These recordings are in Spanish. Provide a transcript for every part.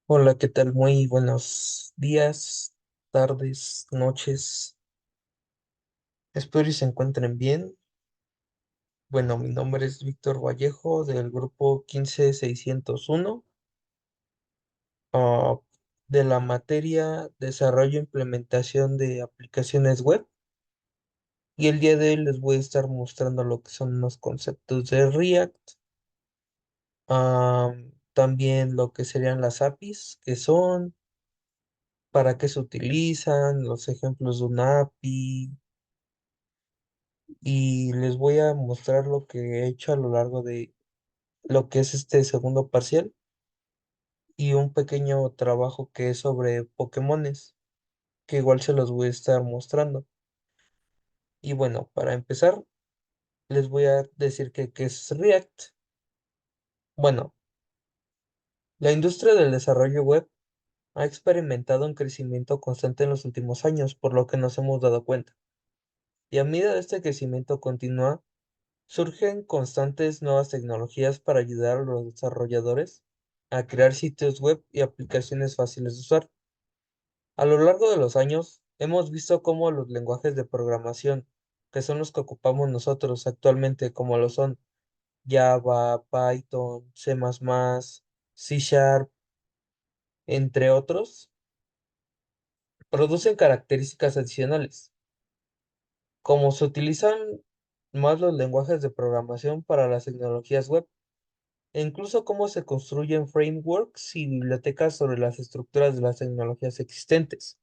Hola, ¿qué tal? Muy buenos días, tardes, noches. Espero y se encuentren bien. Bueno, mi nombre es Víctor Vallejo del grupo 15601, ah, de la materia Desarrollo e Implementación de Aplicaciones Web. Y el día de hoy les voy a estar mostrando lo que son los conceptos de React, ah, también lo que serían las APIs, qué son, para qué se utilizan, los ejemplos de una API y les voy a mostrar lo que he hecho a lo largo de lo que es este segundo parcial y un pequeño trabajo que es sobre Pokémones, que igual se los voy a estar mostrando. Y bueno, para empezar, les voy a decir que qué es React. Bueno, la industria del desarrollo web ha experimentado un crecimiento constante en los últimos años, por lo que nos hemos dado cuenta. Y a medida de este crecimiento continúa, surgen constantes nuevas tecnologías para ayudar a los desarrolladores a crear sitios web y aplicaciones fáciles de usar. A lo largo de los años, hemos visto cómo los lenguajes de programación, que son los que ocupamos nosotros actualmente, como lo son Java, Python, C++, C Sharp, entre otros, producen características adicionales. Como se utilizan más los lenguajes de programación para las tecnologías web, e incluso cómo se construyen frameworks y bibliotecas sobre las estructuras de las tecnologías existentes.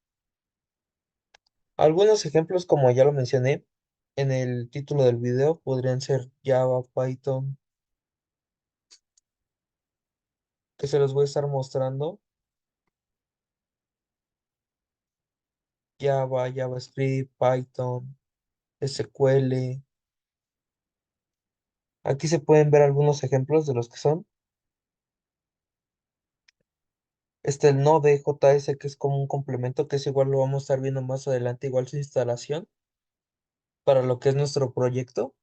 Algunos ejemplos, como ya lo mencioné en el título del video, podrían ser Java, Python, que se los voy a estar mostrando, Java, JavaScript, Python, SQL. Aquí se pueden ver algunos ejemplos de los que son. El Node.js, que es como un complemento, que es igual lo vamos a estar viendo más adelante, igual su instalación para lo que es nuestro proyecto.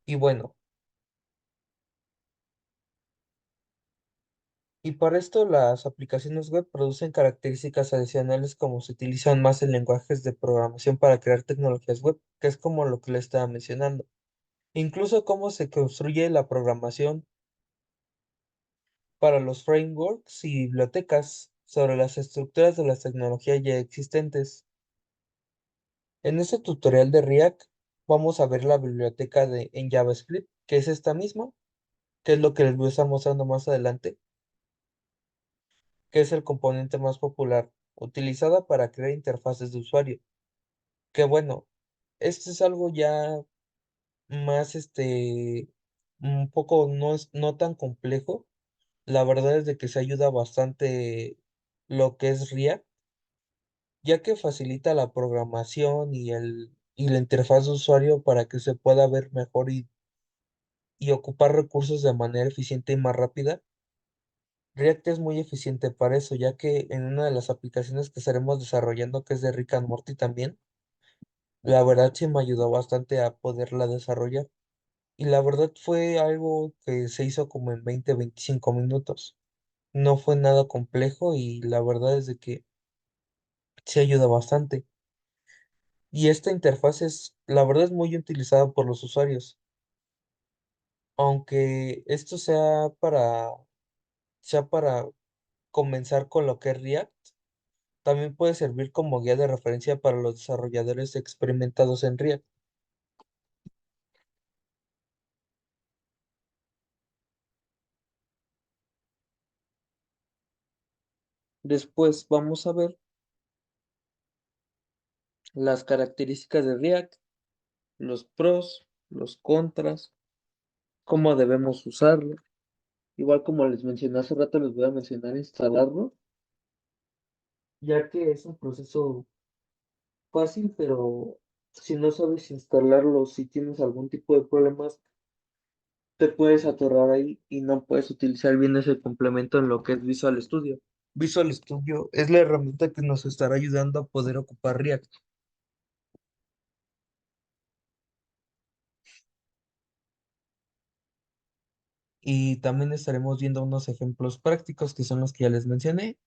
Y bueno, y para esto las aplicaciones web producen características adicionales como se utilizan más en lenguajes de programación para crear tecnologías web, que es como lo que le estaba mencionando. Incluso cómo se construye la programación para los frameworks y bibliotecas sobre las estructuras de las tecnologías ya existentes. En este tutorial de React vamos a ver la biblioteca en JavaScript, que es esta misma, que es lo que les voy a estar mostrando más adelante, que es el componente más popular, utilizada para crear interfaces de usuario. Que bueno, esto es algo ya más, un poco no tan complejo. La verdad es de que se ayuda bastante lo que es React, ya que facilita la programación y la interfaz de usuario para que se pueda ver mejor y ocupar recursos de manera eficiente y más rápida. React es muy eficiente para eso, ya que en una de las aplicaciones que estaremos desarrollando, que es de Rick and Morty también, la verdad sí me ayudó bastante a poderla desarrollar. Y la verdad fue algo que se hizo como en 20-25 minutos. No fue nada complejo y la verdad es de que sí ayuda bastante. Y esta interfaz la verdad es muy utilizada por los usuarios. Aunque esto sea para comenzar con lo que es React, también puede servir como guía de referencia para los desarrolladores experimentados en React. Después vamos a ver las características de React, los pros, los contras, cómo debemos usarlo. Igual como les mencioné hace rato, les voy a mencionar instalarlo, ya que es un proceso fácil, pero si no sabes instalarlo, si tienes algún tipo de problemas, te puedes atorrar ahí y no puedes utilizar bien ese complemento en lo que es Visual Studio. Visual Studio es la herramienta que nos estará ayudando a poder ocupar React. y también estaremos viendo unos ejemplos prácticos que son los que ya les mencioné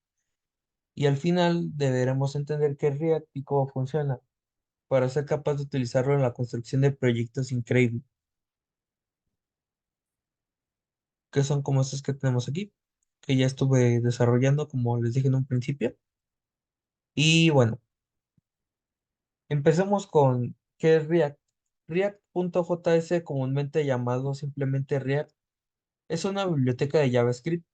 y al final deberemos entender qué es React y cómo funciona para ser capaz de utilizarlo en la construcción de proyectos increíbles, que son como estos que tenemos aquí, que ya estuve desarrollando como les dije en un principio. Y bueno, empecemos con qué es React. React.js, comúnmente llamado simplemente React, es una biblioteca de JavaScript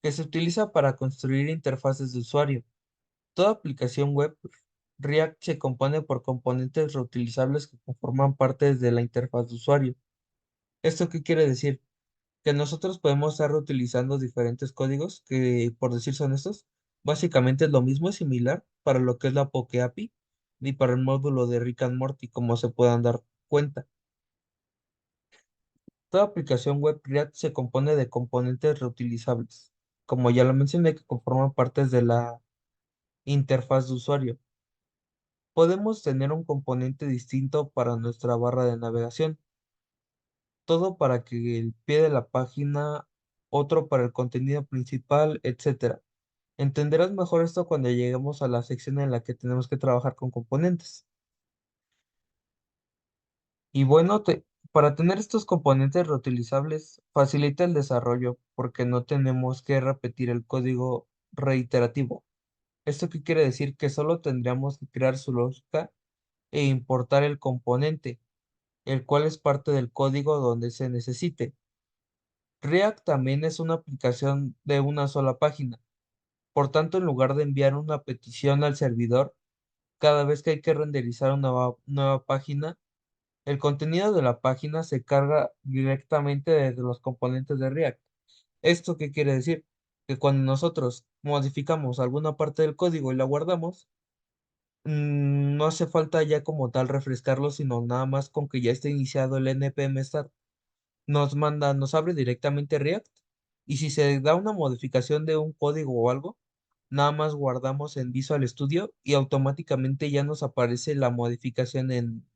que se utiliza para construir interfaces de usuario. Toda aplicación web React se compone por componentes reutilizables que conforman partes de la interfaz de usuario. ¿Esto qué quiere decir? Que nosotros podemos estar reutilizando diferentes códigos que, por decir son estos, básicamente es lo mismo, es similar para lo que es la Poke API y para el módulo de Rick and Morty, como se puedan dar cuenta. Toda aplicación web React se compone de componentes reutilizables, como ya lo mencioné, que conforman partes de la interfaz de usuario. Podemos tener un componente distinto para nuestra barra de navegación, todo para que el pie de la página, otro para el contenido principal, etcétera. Entenderás mejor esto cuando lleguemos a la sección en la que tenemos que trabajar con componentes. Y bueno, para tener estos componentes reutilizables facilita el desarrollo porque no tenemos que repetir el código reiterativo. ¿Esto qué quiere decir? Que solo tendríamos que crear su lógica e importar el componente, el cual es parte del código donde se necesite. React también es una aplicación de una sola página. Por tanto, en lugar de enviar una petición al servidor, cada vez que hay que renderizar una nueva página, el contenido de la página se carga directamente desde los componentes de React. ¿Esto qué quiere decir? Que cuando nosotros modificamos alguna parte del código y la guardamos, no hace falta ya como tal refrescarlo, sino nada más con que ya esté iniciado el npm start. Nos abre directamente React y si se da una modificación de un código o algo, nada más guardamos en Visual Studio y automáticamente ya nos aparece la modificación en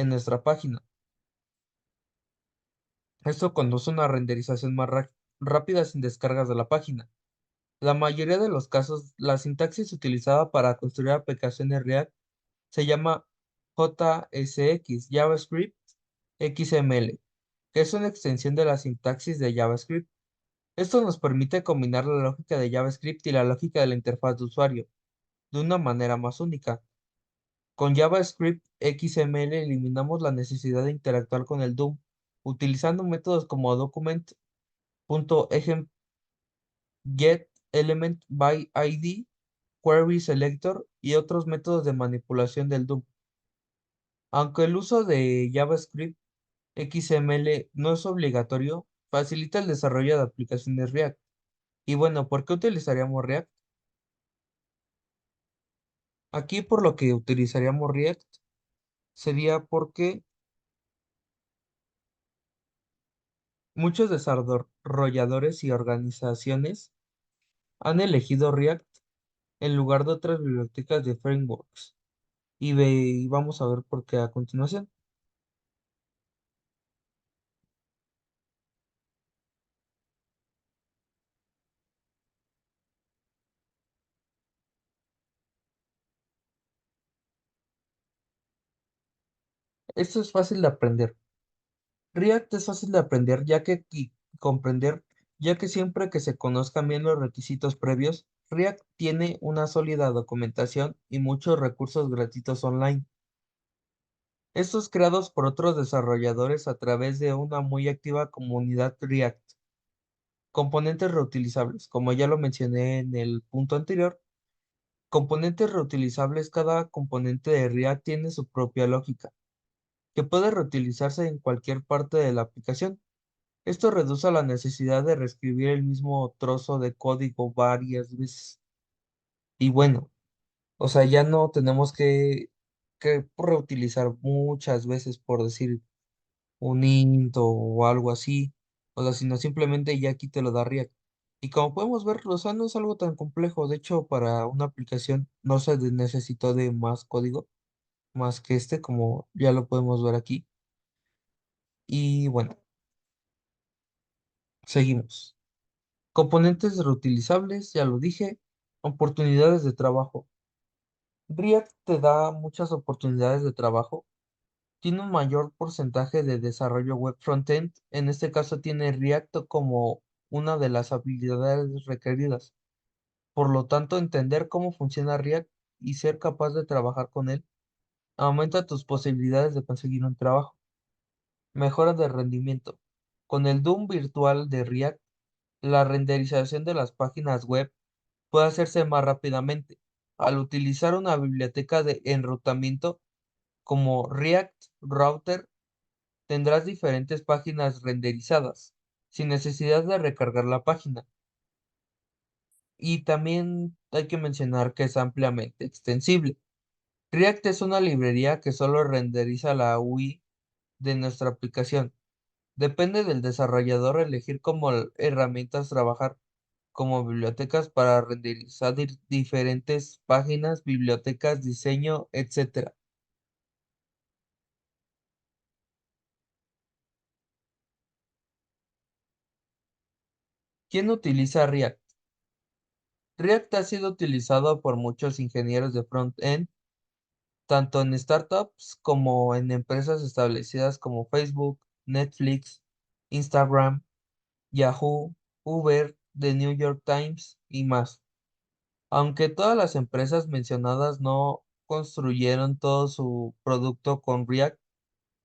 nuestra página. Esto conduce a una renderización más rápida sin descargas de la página. La mayoría de los casos, la sintaxis utilizada para construir aplicaciones React se llama JSX, JavaScript XML, que es una extensión de la sintaxis de JavaScript. Esto nos permite combinar la lógica de JavaScript y la lógica de la interfaz de usuario de una manera más única. Con JavaScript XML eliminamos la necesidad de interactuar con el DOM, utilizando métodos como document.ejem get element by ID, query selector y otros métodos de manipulación del DOM. Aunque el uso de JavaScript XML no es obligatorio, facilita el desarrollo de aplicaciones React. Y bueno, ¿por qué utilizaríamos React? Aquí por lo que utilizaríamos React sería porque muchos desarrolladores y organizaciones han elegido React en lugar de otras bibliotecas de frameworks. Y vamos a ver por qué a continuación. Esto es fácil de aprender. React es fácil de aprender y comprender, ya que siempre que se conozcan bien los requisitos previos, React tiene una sólida documentación y muchos recursos gratuitos online. Estos creados por otros desarrolladores a través de una muy activa comunidad React. Componentes reutilizables. Como ya lo mencioné en el punto anterior, componentes reutilizables, cada componente de React tiene su propia lógica, que puede reutilizarse en cualquier parte de la aplicación. Esto reduce la necesidad de reescribir el mismo trozo de código varias veces. Y bueno, o sea, ya no tenemos que reutilizar muchas veces, por decir un int o algo así, o sea, sino simplemente ya aquí te lo da React. Y como podemos ver, o sea, no es algo tan complejo. De hecho, para una aplicación no se necesitó de más código, más que este, como ya lo podemos ver aquí. Y bueno, Seguimos. Componentes reutilizables, ya lo dije. Oportunidades de trabajo. React te da muchas oportunidades de trabajo. Tiene un mayor porcentaje de desarrollo web frontend. En este caso tiene React como una de las habilidades requeridas. Por lo tanto, entender cómo funciona React y ser capaz de trabajar con él aumenta tus posibilidades de conseguir un trabajo. Mejora de rendimiento. Con el DOM virtual de React, la renderización de las páginas web puede hacerse más rápidamente. Al utilizar una biblioteca de enrutamiento como React Router, tendrás diferentes páginas renderizadas, sin necesidad de recargar la página. Y también hay que mencionar que es ampliamente extensible. React es una librería que solo renderiza la UI de nuestra aplicación. Depende del desarrollador elegir como herramientas trabajar, como bibliotecas para renderizar diferentes páginas, bibliotecas, diseño, etcétera. ¿Quién utiliza React? React ha sido utilizado por muchos ingenieros de front-end, tanto en startups como en empresas establecidas como Facebook, Netflix, Instagram, Yahoo, Uber, The New York Times y más. Aunque todas las empresas mencionadas no construyeron todo su producto con React,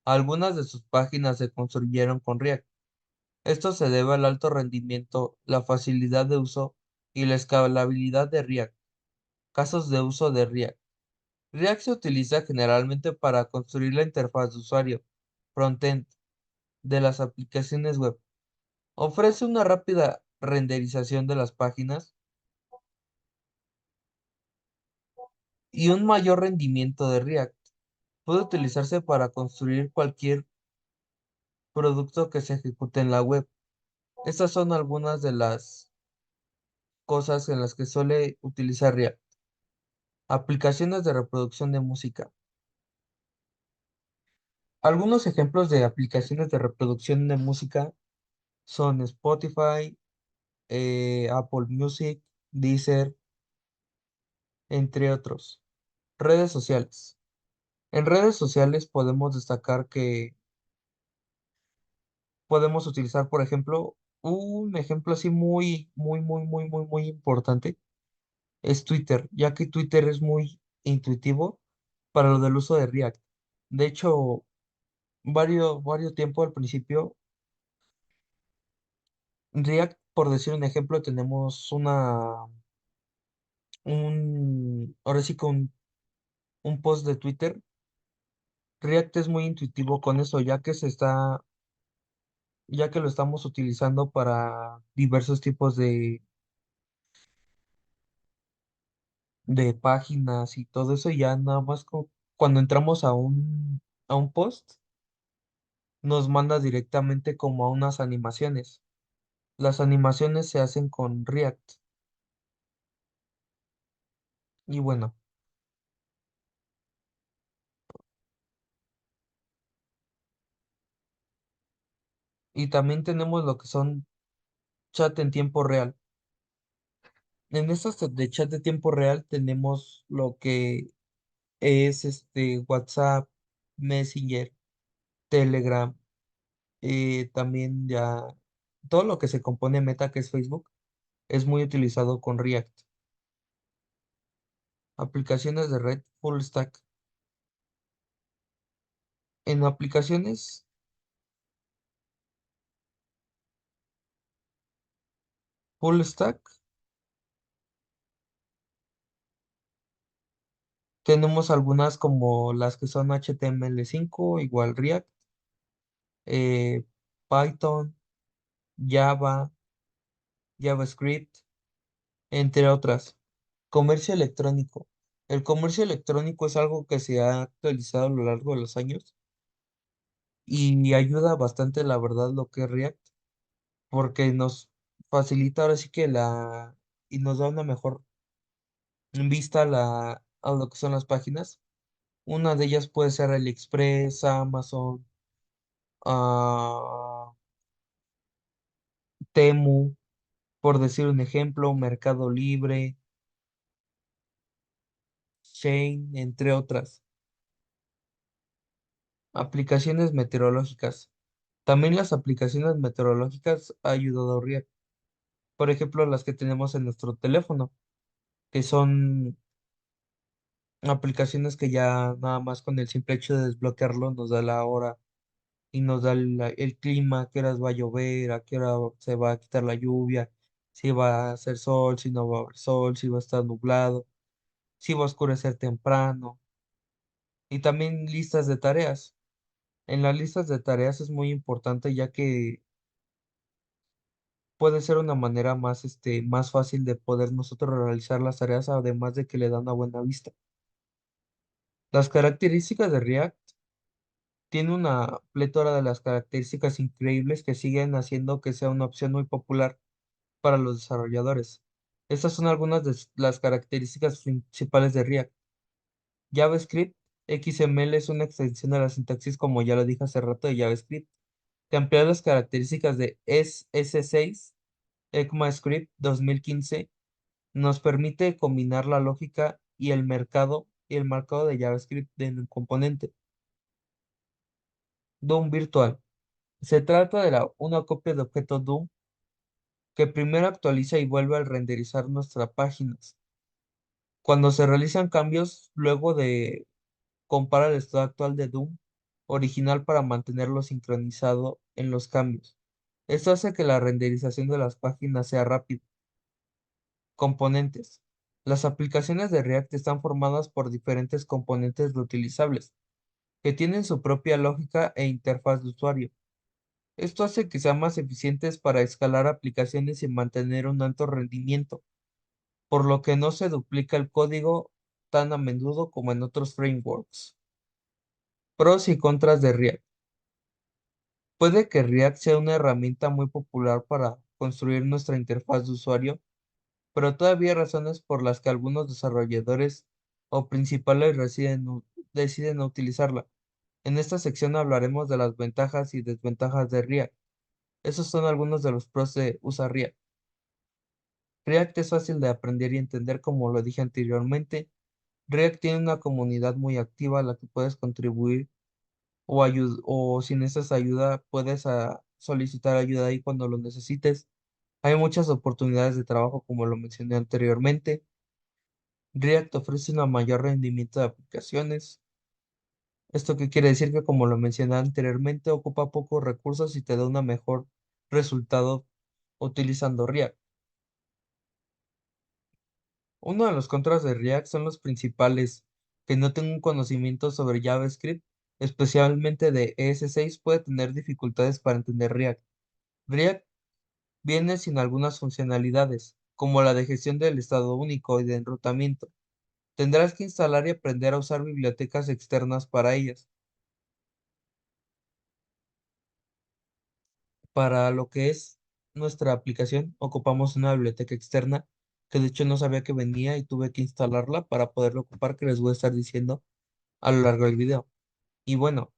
algunas de sus páginas se construyeron con React. Esto se debe al alto rendimiento, la facilidad de uso y la escalabilidad de React. Casos de uso de React. React se utiliza generalmente para construir la interfaz de usuario, frontend, de las aplicaciones web. Ofrece una rápida renderización de las páginas y un mayor rendimiento de React. Puede utilizarse para construir cualquier producto que se ejecute en la web. Estas son algunas de las cosas en las que suele utilizar React. Aplicaciones de reproducción de música. Algunos ejemplos de aplicaciones de reproducción de música son Spotify, Apple Music, Deezer, entre otros. Redes sociales. En redes sociales podemos destacar que podemos utilizar, por ejemplo, un ejemplo así muy importante es Twitter, ya que Twitter es muy intuitivo para lo del uso de React. De hecho, varios tiempo al principio, React, por decir un ejemplo, tenemos ahora sí que un post de Twitter. React es muy intuitivo con eso, ya que lo estamos utilizando para diversos tipos de páginas y todo eso, y ya nada más cuando entramos a un post, nos manda directamente como a unas animaciones. Las animaciones se hacen con React. Y bueno, y también tenemos lo que son chat en tiempo real. En estos de chat de tiempo real tenemos lo que es WhatsApp, Messenger, Telegram, también ya todo lo que se compone Meta, que es Facebook, es muy utilizado con React. Aplicaciones de red full stack. En aplicaciones full stack tenemos algunas como las que son HTML5, igual React, eh, Python, Java, JavaScript, entre otras. Comercio electrónico. El comercio electrónico es algo que se ha actualizado a lo largo de los años y ayuda bastante, la verdad, lo que es React, porque nos facilita ahora sí que y nos da una mejor vista a lo que son las páginas. Una de ellas puede ser AliExpress, Amazon, ah, Temu, por decir un ejemplo, Mercado Libre, Shane, entre otras. Aplicaciones meteorológicas. También las aplicaciones meteorológicas ha ayudado a React. Por ejemplo, las que tenemos en nuestro teléfono, que son aplicaciones que ya nada más con el simple hecho de desbloquearlo nos da la hora y nos da el clima, a qué horas va a llover, a qué hora se va a quitar la lluvia, si va a hacer sol, si no va a haber sol, si va a estar nublado, si va a oscurecer temprano. Y también listas de tareas. En las listas de tareas es muy importante ya que puede ser una manera más, más fácil de poder nosotros realizar las tareas, además de que le da una buena vista. Las características de React tiene una plétora de las características increíbles que siguen haciendo que sea una opción muy popular para los desarrolladores. Estas son algunas de las características principales de React. JavaScript, XML es una extensión de la sintaxis, como ya lo dije hace rato, de JavaScript, que amplía las características de S6, ECMAScript 2015, nos permite combinar la lógica y el marcado de JavaScript en un componente. DOM virtual. Se trata de una copia de objeto DOM que primero actualiza y vuelve a renderizar nuestras páginas. Cuando se realizan cambios, luego de compara el estado actual de Doom original para mantenerlo sincronizado en los cambios. Esto hace que la renderización de las páginas sea rápida. Componentes. Las aplicaciones de React están formadas por diferentes componentes reutilizables, que tienen su propia lógica e interfaz de usuario. Esto hace que sean más eficientes para escalar aplicaciones y mantener un alto rendimiento, por lo que no se duplica el código tan a menudo como en otros frameworks. Pros y contras de React. Puede que React sea una herramienta muy popular para construir nuestra interfaz de usuario, pero todavía hay razones por las que algunos desarrolladores o principales deciden no utilizarla. En esta sección hablaremos de las ventajas y desventajas de React. Esos son algunos de los pros de usar React. React es fácil de aprender y entender, como lo dije anteriormente. React tiene una comunidad muy activa a la que puedes contribuir o si necesitas ayuda, puedes solicitar ayuda ahí cuando lo necesites. Hay muchas oportunidades de trabajo, como lo mencioné anteriormente. React ofrece un mayor rendimiento de aplicaciones. ¿Esto qué quiere decir? Que como lo mencioné anteriormente, ocupa pocos recursos y te da un mejor resultado utilizando React. Uno de los contras de React son los principales, que no tengo un conocimiento sobre JavaScript, especialmente de ES6, puede tener dificultades para entender React. React viene sin algunas funcionalidades, como la de gestión del estado único y de enrutamiento. Tendrás que instalar y aprender a usar bibliotecas externas para ellas. Para lo que es nuestra aplicación, ocupamos una biblioteca externa, que de hecho no sabía que venía y tuve que instalarla para poderlo ocupar, que les voy a estar diciendo a lo largo del video. Y bueno,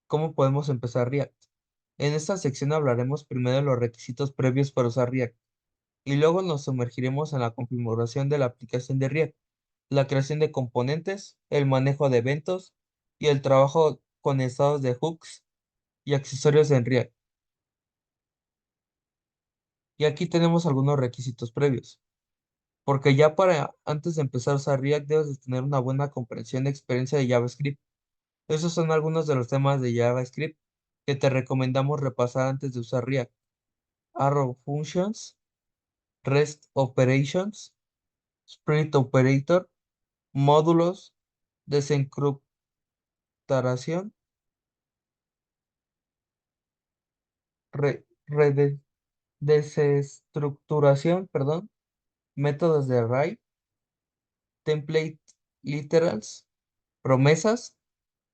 ¿cómo podemos empezar React? En esta sección hablaremos primero de los requisitos previos para usar React y luego nos sumergiremos en la configuración de la aplicación de React, la creación de componentes, el manejo de eventos y el trabajo con estados de hooks y accesorios en React. Y aquí tenemos algunos requisitos previos, porque ya para antes de empezar a usar React debes de tener una buena comprensión y experiencia de JavaScript. Esos son algunos de los temas de JavaScript que te recomendamos repasar antes de usar React. Arrow Functions, REST Operations, Sprint Operator, módulos, desencriptación, re- desestructuración, perdón, métodos de array, template literals, promesas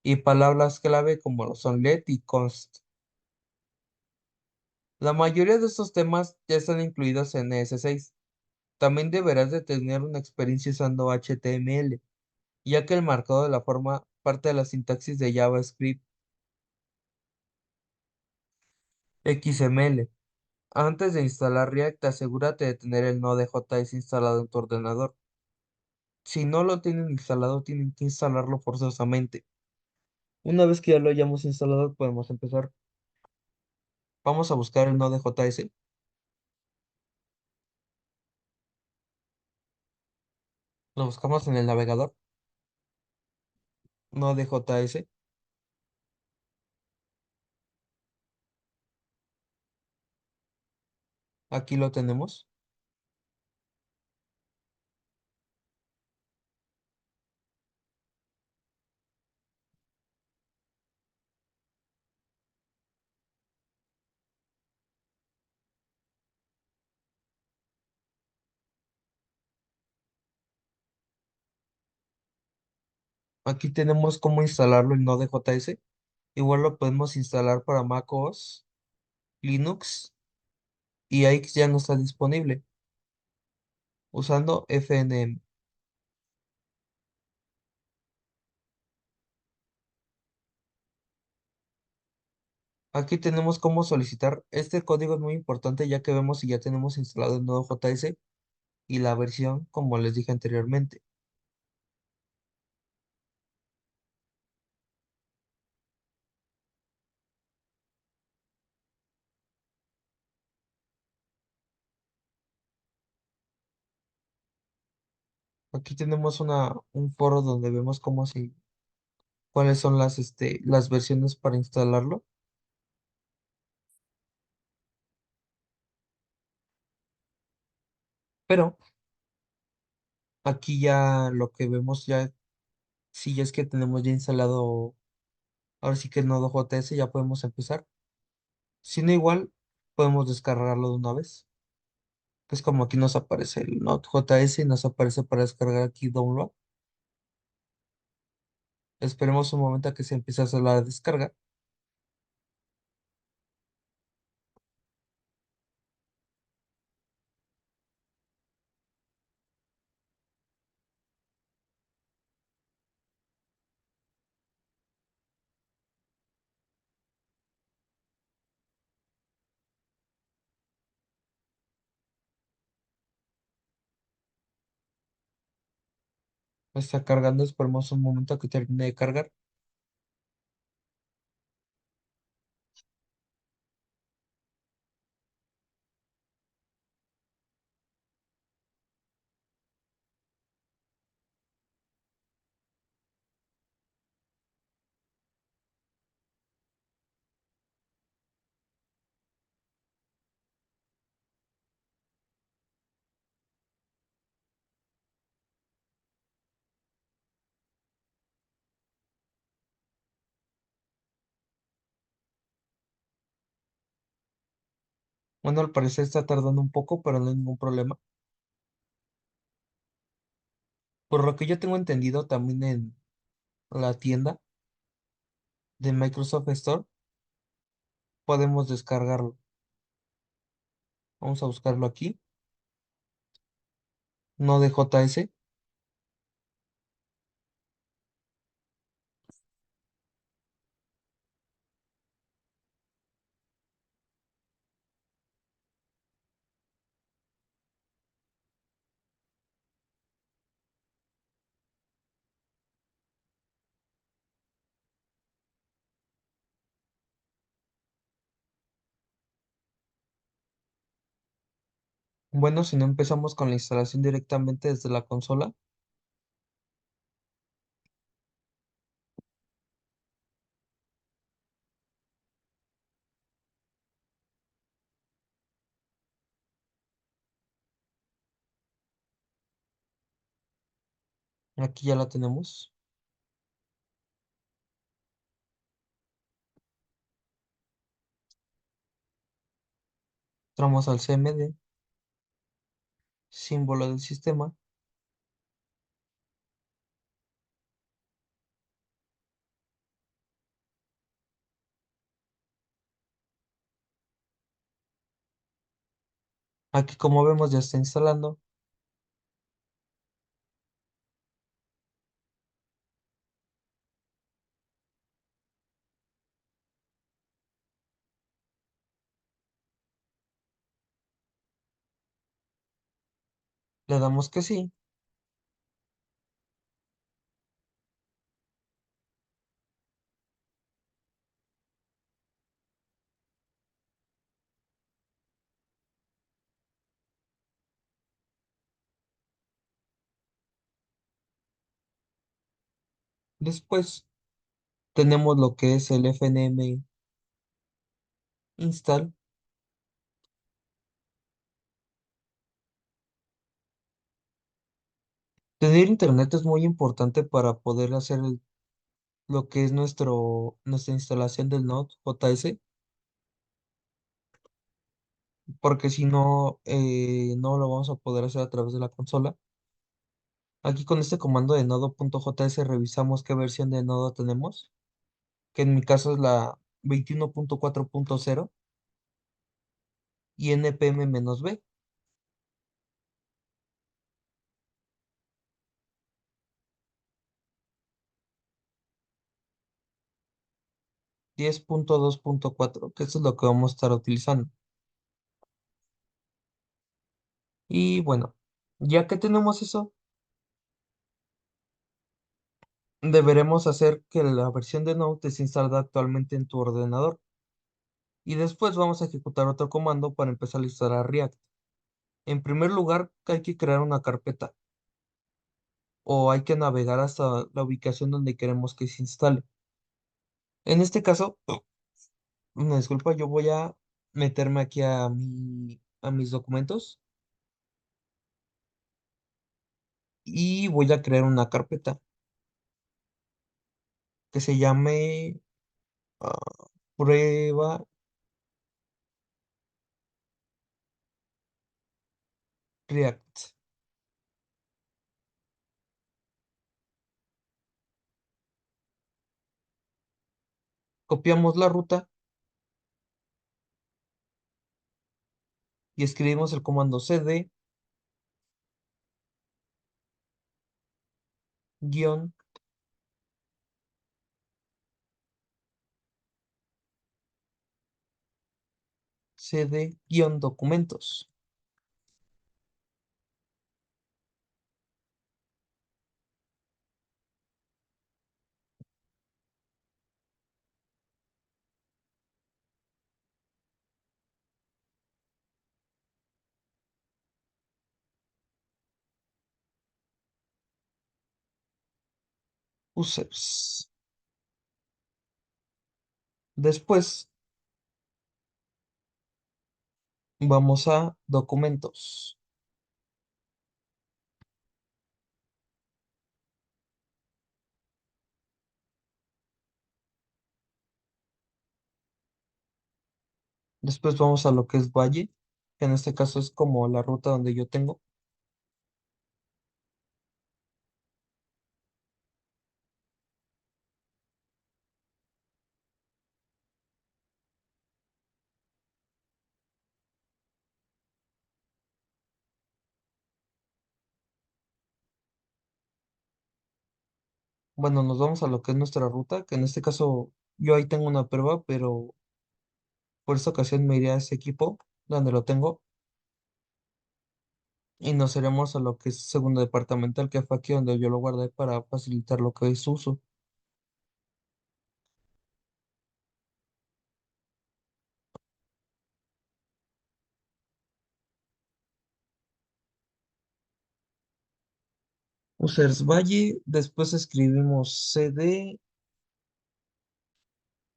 y palabras clave como lo son let y const. La mayoría de estos temas ya están incluidos en ES6. También deberás de tener una experiencia usando HTML, ya que el marcado de la forma parte de la sintaxis de JavaScript XML. Antes de instalar React, asegúrate de tener el Node.js instalado en tu ordenador. Si no lo tienen instalado, tienen que instalarlo forzosamente. Una vez que ya lo hayamos instalado, podemos empezar. Vamos a buscar el Node.js. Lo buscamos en el navegador. Node.js. Aquí lo tenemos. Aquí tenemos cómo instalarlo en Node.js. Igual lo podemos instalar para macOS, Linux y X ya no está disponible usando FNM. Aquí tenemos cómo solicitar. Este código es muy importante ya que vemos si ya tenemos instalado el Node.js y la versión, como les dije anteriormente. Aquí tenemos un foro donde vemos cuáles son las versiones para instalarlo. Pero aquí ya lo que vemos ya, si ya es que tenemos ya instalado, ahora sí que el Node.js, ya podemos empezar. Si no, igual podemos descargarlo de una vez. Que es como aquí nos aparece el Node.js y nos aparece para descargar aquí download. Esperemos un momento a que se empiece a hacer la descarga. Está cargando, esperemos un momento a que termine de cargar. Bueno, al parecer está tardando un poco, pero no hay ningún problema. Por lo que yo tengo entendido, también en la tienda de Microsoft Store podemos descargarlo. Vamos a buscarlo aquí. Node.js. Bueno, si no empezamos con la instalación directamente desde la consola, aquí ya la tenemos. Entramos al CMD, símbolo del sistema. Aquí, como vemos, ya está instalando. Le damos que sí. Después tenemos lo que es el FNM install. Tener internet es muy importante para poder hacer lo que es nuestra instalación del Node JS, porque si no, no lo vamos a poder hacer a través de la consola. Aquí con este comando de nodo.js revisamos qué versión de nodo tenemos, que en mi caso es la 21.4.0 y npm-b. 10.2.4, que eso es lo que vamos a estar utilizando. Y bueno, ya que tenemos eso, deberemos hacer que la versión de Node esté instalada actualmente en tu ordenador. Y después vamos a ejecutar otro comando para empezar a instalar React. En primer lugar, hay que crear una carpeta o hay que navegar hasta la ubicación donde queremos que se instale. En este caso, una disculpa, yo voy a meterme aquí a mis documentos y voy a crear una carpeta que se llame ah, prueba React. Copiamos la ruta y escribimos el comando cd guión cd guión documentos. Users. Después vamos a documentos. Después vamos a lo que es valle, que en este caso es como la ruta donde yo tengo. Bueno, nos vamos a lo que es nuestra ruta, que en este caso yo ahí tengo una prueba, pero por esta ocasión me iré a ese equipo donde lo tengo y nos iremos a lo que es segundo departamental, que fue aquí donde yo lo guardé para facilitar lo que es su uso. Users valle, después escribimos cd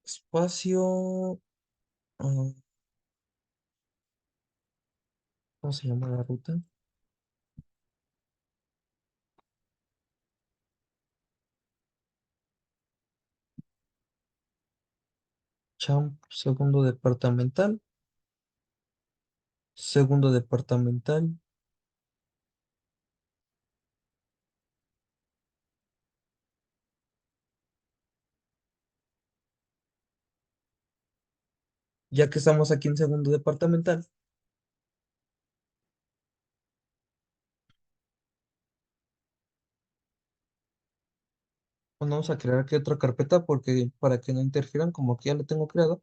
espacio, ah, ¿cómo se llama la ruta? Champ, segundo departamental. Ya que estamos aquí en segundo departamental, pues vamos a crear aquí otra carpeta porque para que no interfieran, como aquí ya lo tengo creado,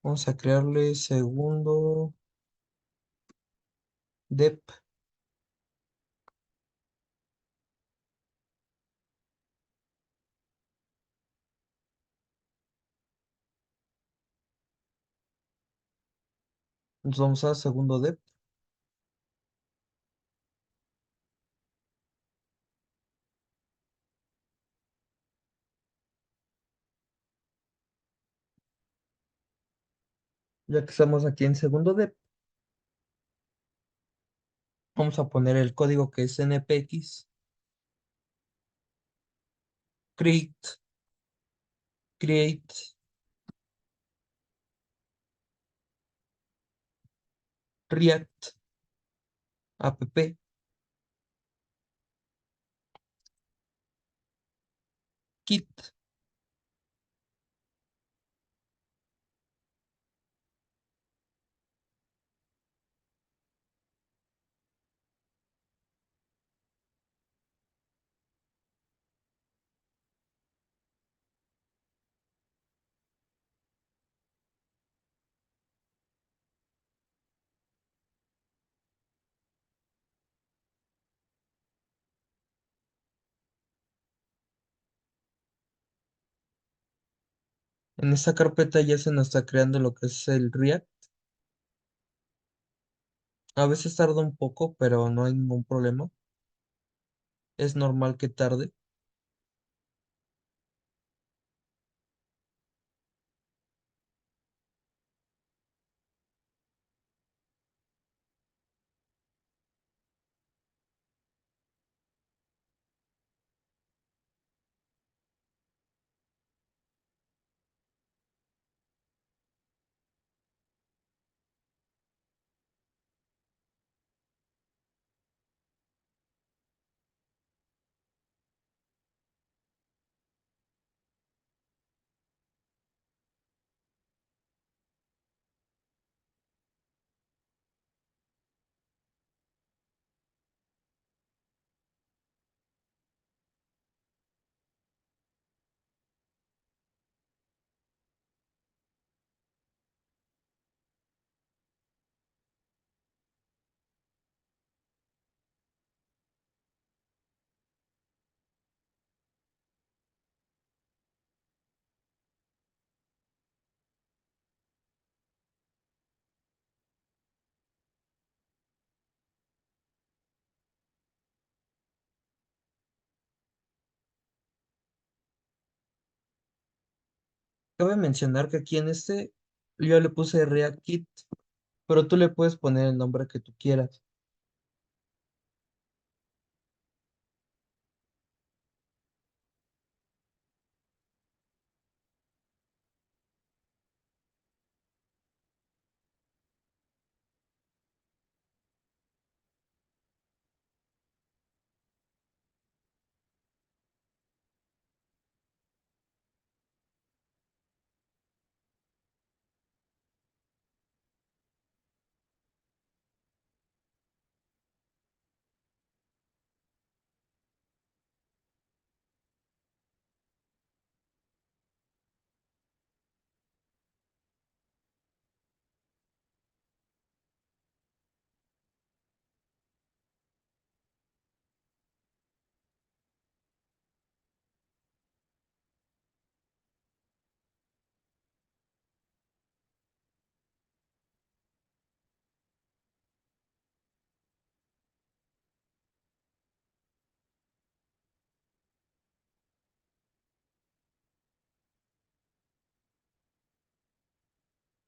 vamos a crearle segundo dep Nos vamos a segundo dep. Ya que estamos aquí en segundo dep, vamos a poner el código que es npx create, create react app kit. En esta carpeta ya se nos está creando lo que es el React. A veces tarda un poco, pero no hay ningún problema. Es normal que tarde. Cabe mencionar que aquí en este yo le puse React Kit, pero tú le puedes poner el nombre que tú quieras.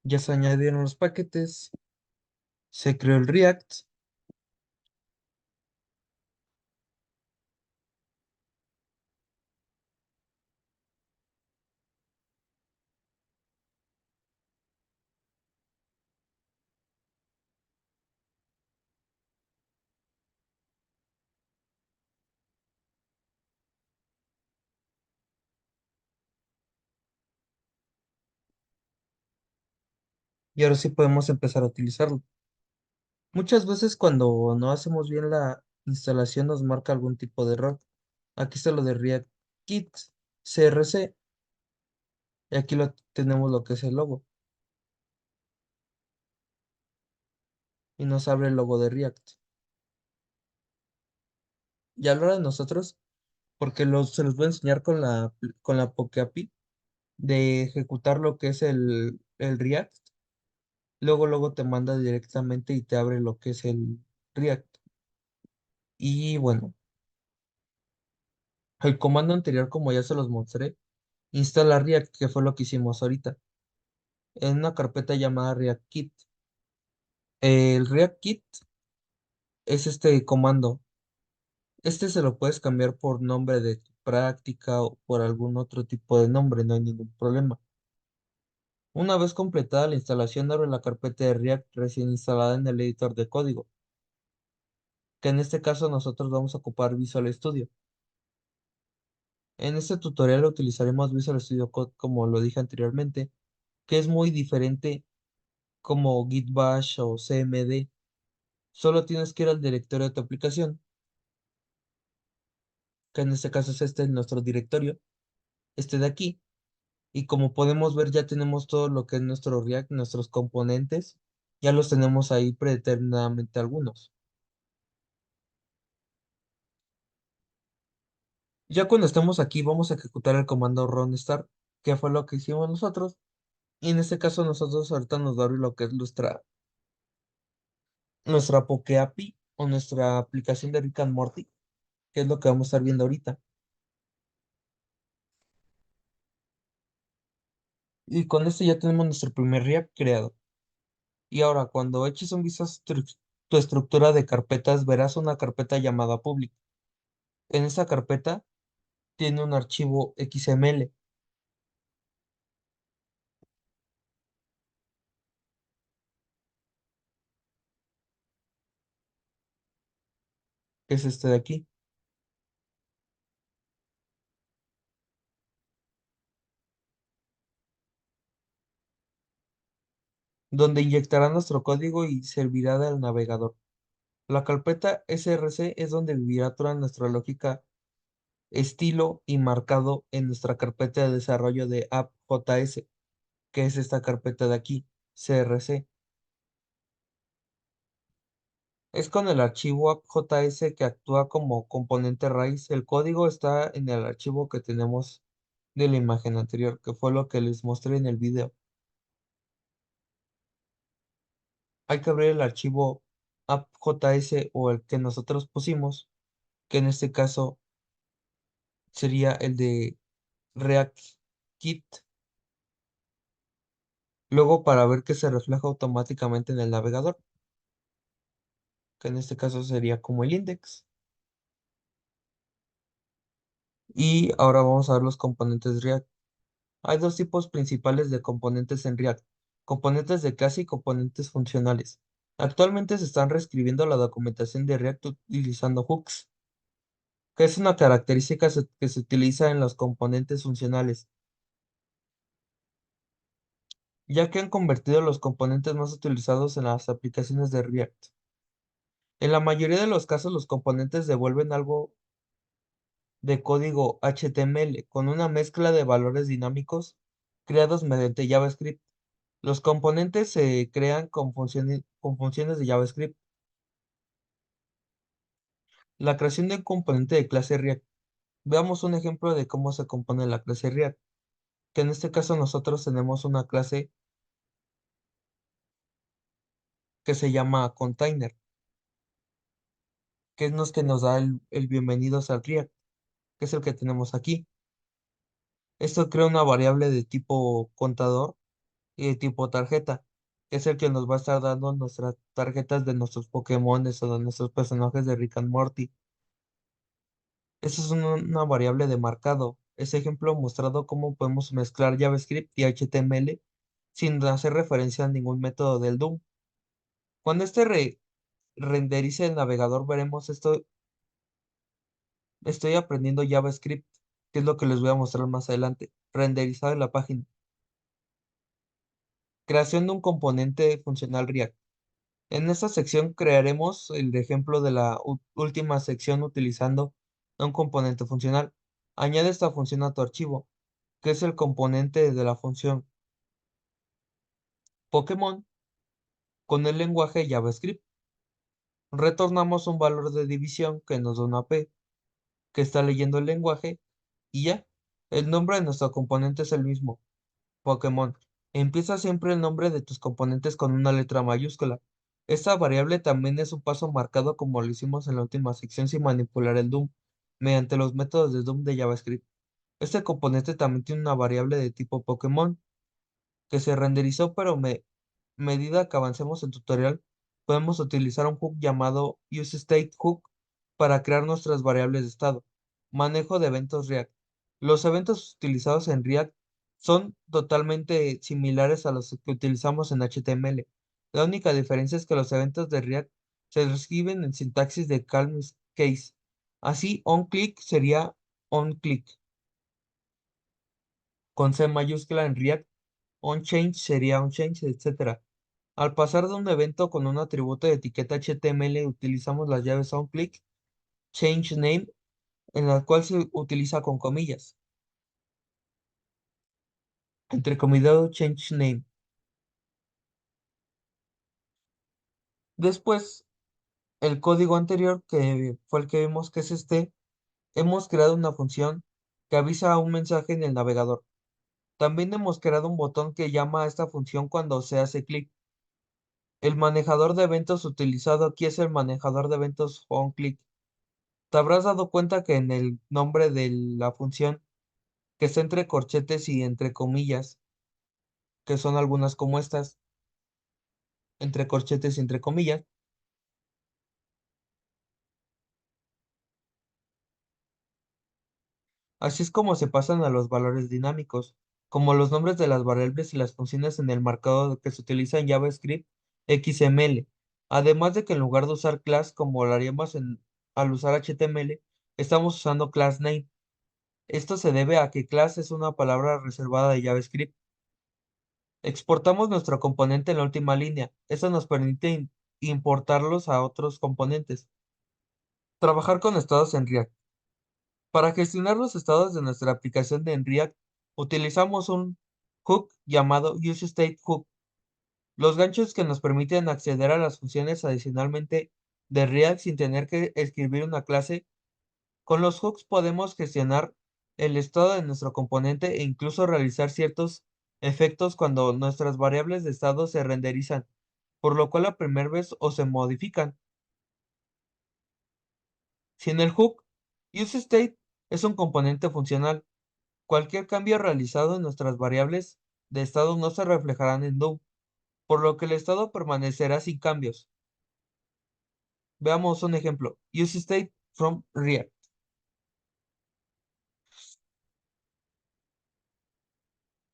Ya se añadieron los paquetes, se creó el React y ahora sí podemos empezar a utilizarlo. Muchas veces cuando no hacemos bien la instalación nos marca algún tipo de error. Aquí está lo de React Kit CRC y aquí lo tenemos lo que es el logo y nos abre el logo de React. Y a la hora de nosotros, porque se los voy a enseñar con la Poke API de ejecutar lo que es el React. luego te manda directamente y te abre lo que es el React. Y bueno, el comando anterior, como ya se los mostré, instala React, que fue lo que hicimos ahorita, en una carpeta llamada React Kit. El React Kit es este comando. Este se lo puedes cambiar por nombre de tu práctica o por algún otro tipo de nombre, no hay ningún problema. Una vez completada la instalación, abre la carpeta de React recién instalada en el editor de código, que en este caso nosotros vamos a ocupar Visual Studio. En este tutorial utilizaremos Visual Studio Code como lo dije anteriormente, que es muy diferente como Git Bash o CMD. Solo tienes que ir al directorio de tu aplicación, que en este caso es este, nuestro directorio, este de aquí. Y como podemos ver, ya tenemos todo lo que es nuestro React, nuestros componentes, ya los tenemos ahí predeterminadamente algunos. Ya cuando estemos aquí, vamos a ejecutar el comando run start, que fue lo que hicimos nosotros. Y en este caso, nosotros ahorita nos va a abrir lo que es nuestra Poke API o nuestra aplicación de Rick and Morty, que es lo que vamos a estar viendo ahorita. Y con esto ya tenemos nuestro primer React creado. Y ahora, cuando eches un vistazo a tu estructura de carpetas, verás una carpeta llamada public. En esa carpeta tiene un archivo XML, que es este de aquí, donde inyectará nuestro código y servirá del navegador. La carpeta src es donde vivirá toda nuestra lógica, estilo y marcado en nuestra carpeta de desarrollo de app.js, que es esta carpeta de aquí, crc. Es con el archivo app.js que actúa como componente raíz. El código está en el archivo que tenemos de la imagen anterior, que fue lo que les mostré en el video. Hay que abrir el archivo app.js o el que nosotros pusimos, que en este caso sería el de React Kit, luego para ver que se refleja automáticamente en el navegador, que en este caso sería como el index. Y ahora vamos a ver los componentes React. Hay dos tipos principales de componentes en React: componentes de clase y componentes funcionales. Actualmente se están reescribiendo la documentación de React utilizando hooks, que es una característica que se utiliza en los componentes funcionales, ya que han convertido los componentes más utilizados en las aplicaciones de React. En la mayoría de los casos, los componentes devuelven algo de código HTML con una mezcla de valores dinámicos creados mediante JavaScript. Los componentes se crean con funciones de JavaScript. La creación de un componente de clase React. Veamos un ejemplo de cómo se compone la clase React, que en este caso nosotros tenemos una clase que se llama container, que es los que nos da el bienvenidos al React, que es el que tenemos aquí. Esto crea una variable de tipo contador y de tipo tarjeta, que es el que nos va a estar dando nuestras tarjetas de nuestros Pokémones o de nuestros personajes de Rick and Morty. Esa es una variable de marcado. Ese ejemplo mostrado cómo podemos mezclar JavaScript y HTML sin hacer referencia a ningún método del DOM. Cuando este renderice el navegador, veremos esto. Estoy aprendiendo JavaScript, que es lo que les voy a mostrar más adelante. Renderizado en la página. Creación de un componente funcional React. En esta sección crearemos el ejemplo de la última sección utilizando un componente funcional. Añade esta función a tu archivo, que es el componente de la función Pokémon con el lenguaje JavaScript. Retornamos un valor de división que nos da una P, que está leyendo el lenguaje, y ya. El nombre de nuestro componente es el mismo, Pokémon. Empieza siempre el nombre de tus componentes con una letra mayúscula. Esta variable también es un paso marcado como lo hicimos en la última sección sin manipular el DOM, mediante los métodos de DOM de JavaScript. Este componente también tiene una variable de tipo Pokémon que se renderizó, pero medida que avancemos en tutorial, podemos utilizar un hook llamado useStateHook para crear nuestras variables de estado. Manejo de eventos React. Los eventos utilizados en React son totalmente similares a los que utilizamos en HTML. La única diferencia es que los eventos de React se escriben en sintaxis de calm case. Así, onClick sería onClick con C mayúscula en React, onChange sería onChange, etc. Al pasar de un evento con un atributo de etiqueta HTML, utilizamos las llaves onClick, changeName, en la cual se utiliza con comillas, entrecomillado changeName. Después, el código anterior, que fue el que vimos que es este, hemos creado una función que avisa un mensaje en el navegador. También hemos creado un botón que llama a esta función cuando se hace clic. El manejador de eventos utilizado aquí es el manejador de eventos onClick. Te habrás dado cuenta que en el nombre de la función que está entre corchetes y entre comillas, que son algunas como estas, entre corchetes y entre comillas. Así es como se pasan a los valores dinámicos, como los nombres de las variables y las funciones en el marcado que se utiliza en JavaScript XML. Además de que en lugar de usar class como lo haríamos al usar HTML, estamos usando class name. Esto se debe a que class es una palabra reservada de JavaScript. Exportamos nuestro componente en la última línea. Esto nos permite importarlos a otros componentes. Trabajar con estados en React. Para gestionar los estados de nuestra aplicación en React, utilizamos un hook llamado useStateHook. Los ganchos que nos permiten acceder a las funciones adicionalmente de React sin tener que escribir una clase. Con los hooks podemos gestionar el estado de nuestro componente e incluso realizar ciertos efectos cuando nuestras variables de estado se renderizan, por lo cual la primera vez o se modifican. Sin el hook, useState es un componente funcional. Cualquier cambio realizado en nuestras variables de estado no se reflejarán en DOM, por lo que el estado permanecerá sin cambios. Veamos un ejemplo. useState from React.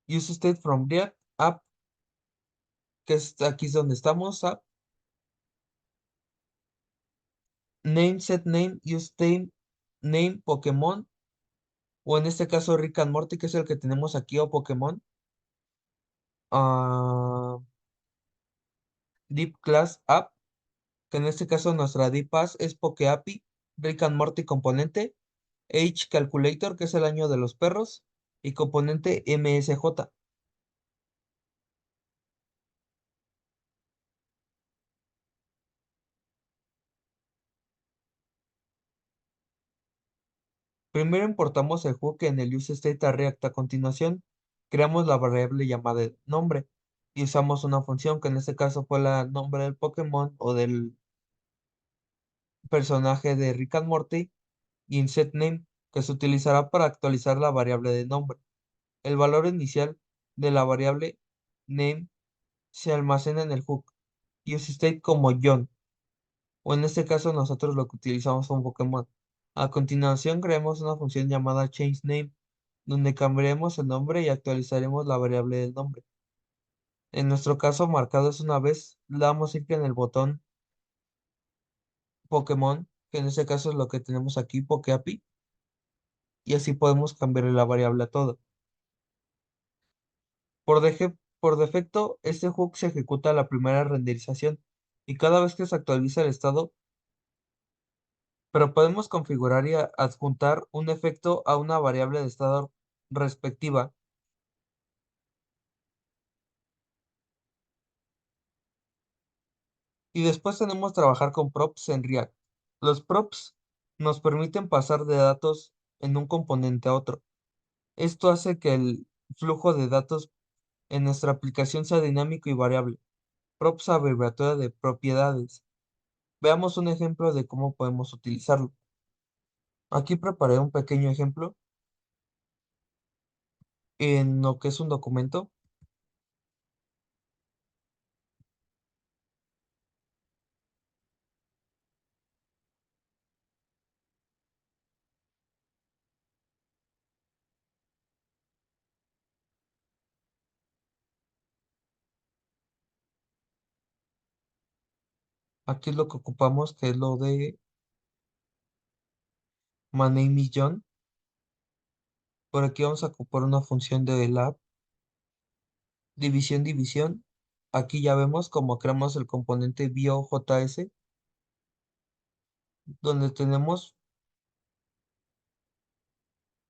useState from React app, que aquí es donde estamos, app. Name, set name, use name, Pokémon, o en este caso Rick and Morty, que es el que tenemos aquí, o Pokémon. ah, Deep Class App, que en este caso nuestra Deep Pass es PokeAPI, Rick and Morty componente, Age Calculator, que es el año de los perros, y componente MSJ. Primero importamos el hook en el useState a React. A continuación, creamos la variable llamada nombre y usamos una función que en este caso fue la nombre del Pokémon o del personaje de Rick and Morty y insetName, que se utilizará para actualizar la variable de nombre. El valor inicial de la variable name se almacena en el hook useState como John, o en este caso nosotros lo que utilizamos un Pokémon. A continuación creamos una función llamada changeName, donde cambiaremos el nombre y actualizaremos la variable del nombre. En nuestro caso marcado es una vez, le damos clic en el botón Pokémon, que en este caso es lo que tenemos aquí, PokeAPI, y así podemos cambiarle la variable a todo. Por defecto, este hook se ejecuta a la primera renderización y cada vez que se actualiza el estado, pero podemos configurar y adjuntar un efecto a una variable de estado respectiva. Y después tenemos trabajar con props en React. Los props nos permiten pasar de datos en un componente a otro. Esto hace que el flujo de datos en nuestra aplicación sea dinámico y variable. Props abreviatura de propiedades. Veamos un ejemplo de cómo podemos utilizarlo. Aquí preparé un pequeño ejemplo en lo que es un documento. Aquí es lo que ocupamos, que es lo de my name is John. Por aquí vamos a ocupar una función de lab, división. Aquí ya vemos cómo creamos el componente biojs, donde tenemos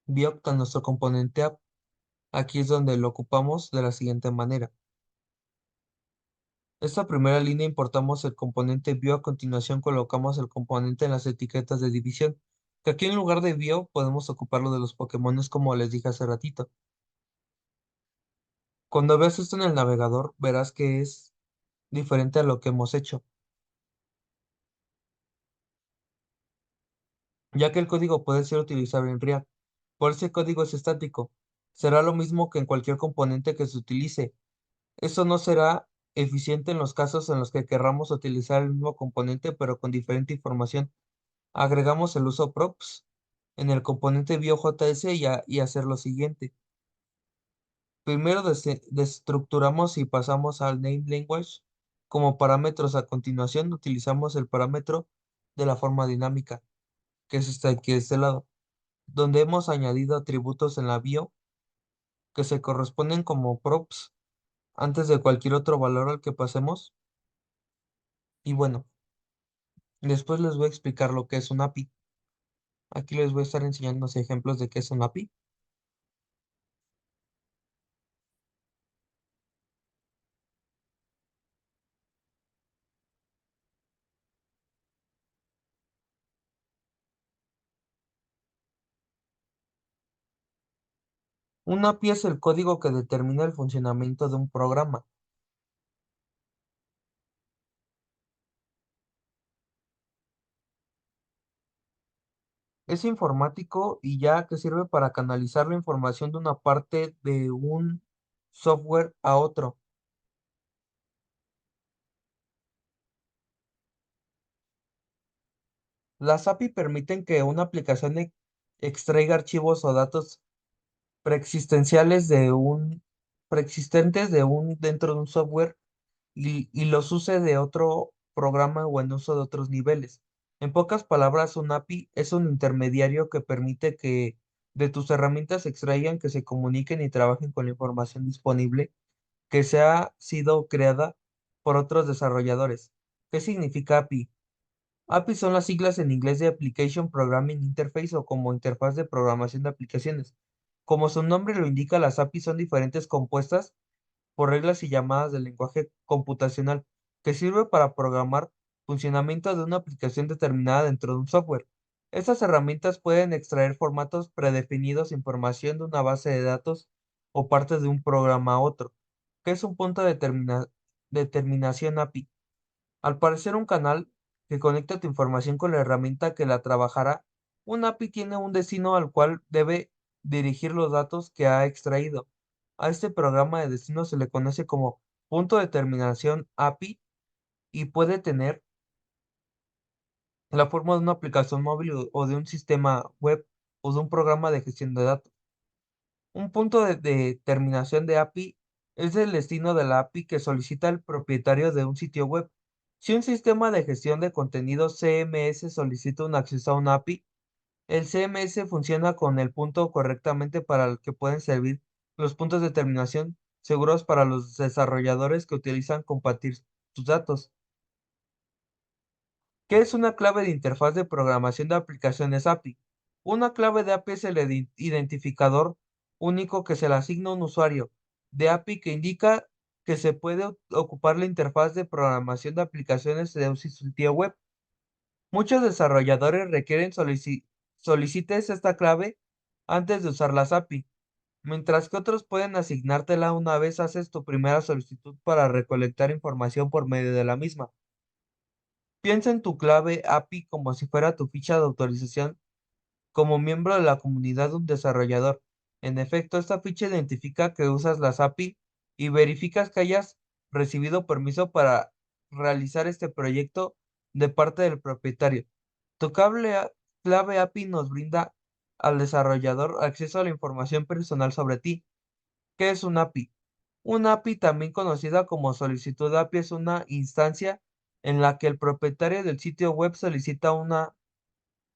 biocta nuestro componente app. Aquí es donde lo ocupamos de la siguiente manera. Esta primera línea importamos el componente bio, a continuación colocamos el componente en las etiquetas de división, que aquí en lugar de bio podemos ocuparlo de los Pokémones como les dije hace ratito. Cuando veas esto en el navegador, verás que es diferente a lo que hemos hecho, ya que el código puede ser utilizable en React. Por ese código es estático. Será lo mismo que en cualquier componente que se utilice. Esto no será eficiente en los casos en los que querramos utilizar el mismo componente pero con diferente información. Agregamos el uso props en el componente biojs y hacer lo siguiente. Primero desestructuramos y pasamos al name language como parámetros. A continuación utilizamos el parámetro de la forma dinámica, que es este aquí de este lado, donde hemos añadido atributos en la bio que se corresponden como props antes de cualquier otro valor al que pasemos. Y bueno, después les voy a explicar lo que es un API. Aquí les voy a estar enseñando los ejemplos de qué es un API. Un API es el código que determina el funcionamiento de un programa. Es informático y ya que sirve para canalizar la información de una parte de un software a otro. Las API permiten que una aplicación extraiga archivos o datos preexistenciales preexistentes dentro de un software y los use de otro programa o en uso de otros niveles. En pocas palabras, un API es un intermediario que permite que de tus herramientas se extraigan, que se comuniquen y trabajen con la información disponible que se ha sido creada por otros desarrolladores. ¿Qué significa API? API son las siglas en inglés de Application Programming Interface o como interfaz de programación de aplicaciones. Como su nombre lo indica, las API son diferentes compuestas por reglas y llamadas del lenguaje computacional que sirve para programar funcionamiento de una aplicación determinada dentro de un software. Estas herramientas pueden extraer formatos predefinidos, información de una base de datos o parte de un programa a otro. ¿Qué es un punto de determinación API? Al parecer un canal que conecta tu información con la herramienta que la trabajará, un API tiene un destino al cual debe dirigir los datos que ha extraído. A este programa de destino se le conoce como punto de terminación API y puede tener la forma de una aplicación móvil o de un sistema web o de un programa de gestión de datos. Un punto de terminación de API es el destino de la API que solicita el propietario de un sitio web. Si un sistema de gestión de contenidos CMS solicita un acceso a un API, el CMS funciona con el punto correctamente para el que pueden servir los puntos de terminación seguros para los desarrolladores que utilizan compartir sus datos. ¿Qué es una clave de interfaz de programación de aplicaciones API? Una clave de API es el identificador único que se le asigna a un usuario de API que indica que se puede ocupar la interfaz de programación de aplicaciones de un sitio web. Muchos desarrolladores requieren solicites esta clave antes de usar las API. mientras que otros pueden asignártela una vez haces tu primera solicitud para recolectar información por medio de la misma. Piensa en tu clave API como si fuera tu ficha de autorización como miembro de la comunidad de un desarrollador. En efecto, esta ficha identifica que usas las API y verificas que hayas recibido permiso para realizar este proyecto de parte del propietario. Tu clave API nos brinda al desarrollador acceso a la información personal sobre ti. ¿Qué es un API? Un API, también conocida como solicitud API, es una instancia en la que el propietario del sitio web solicita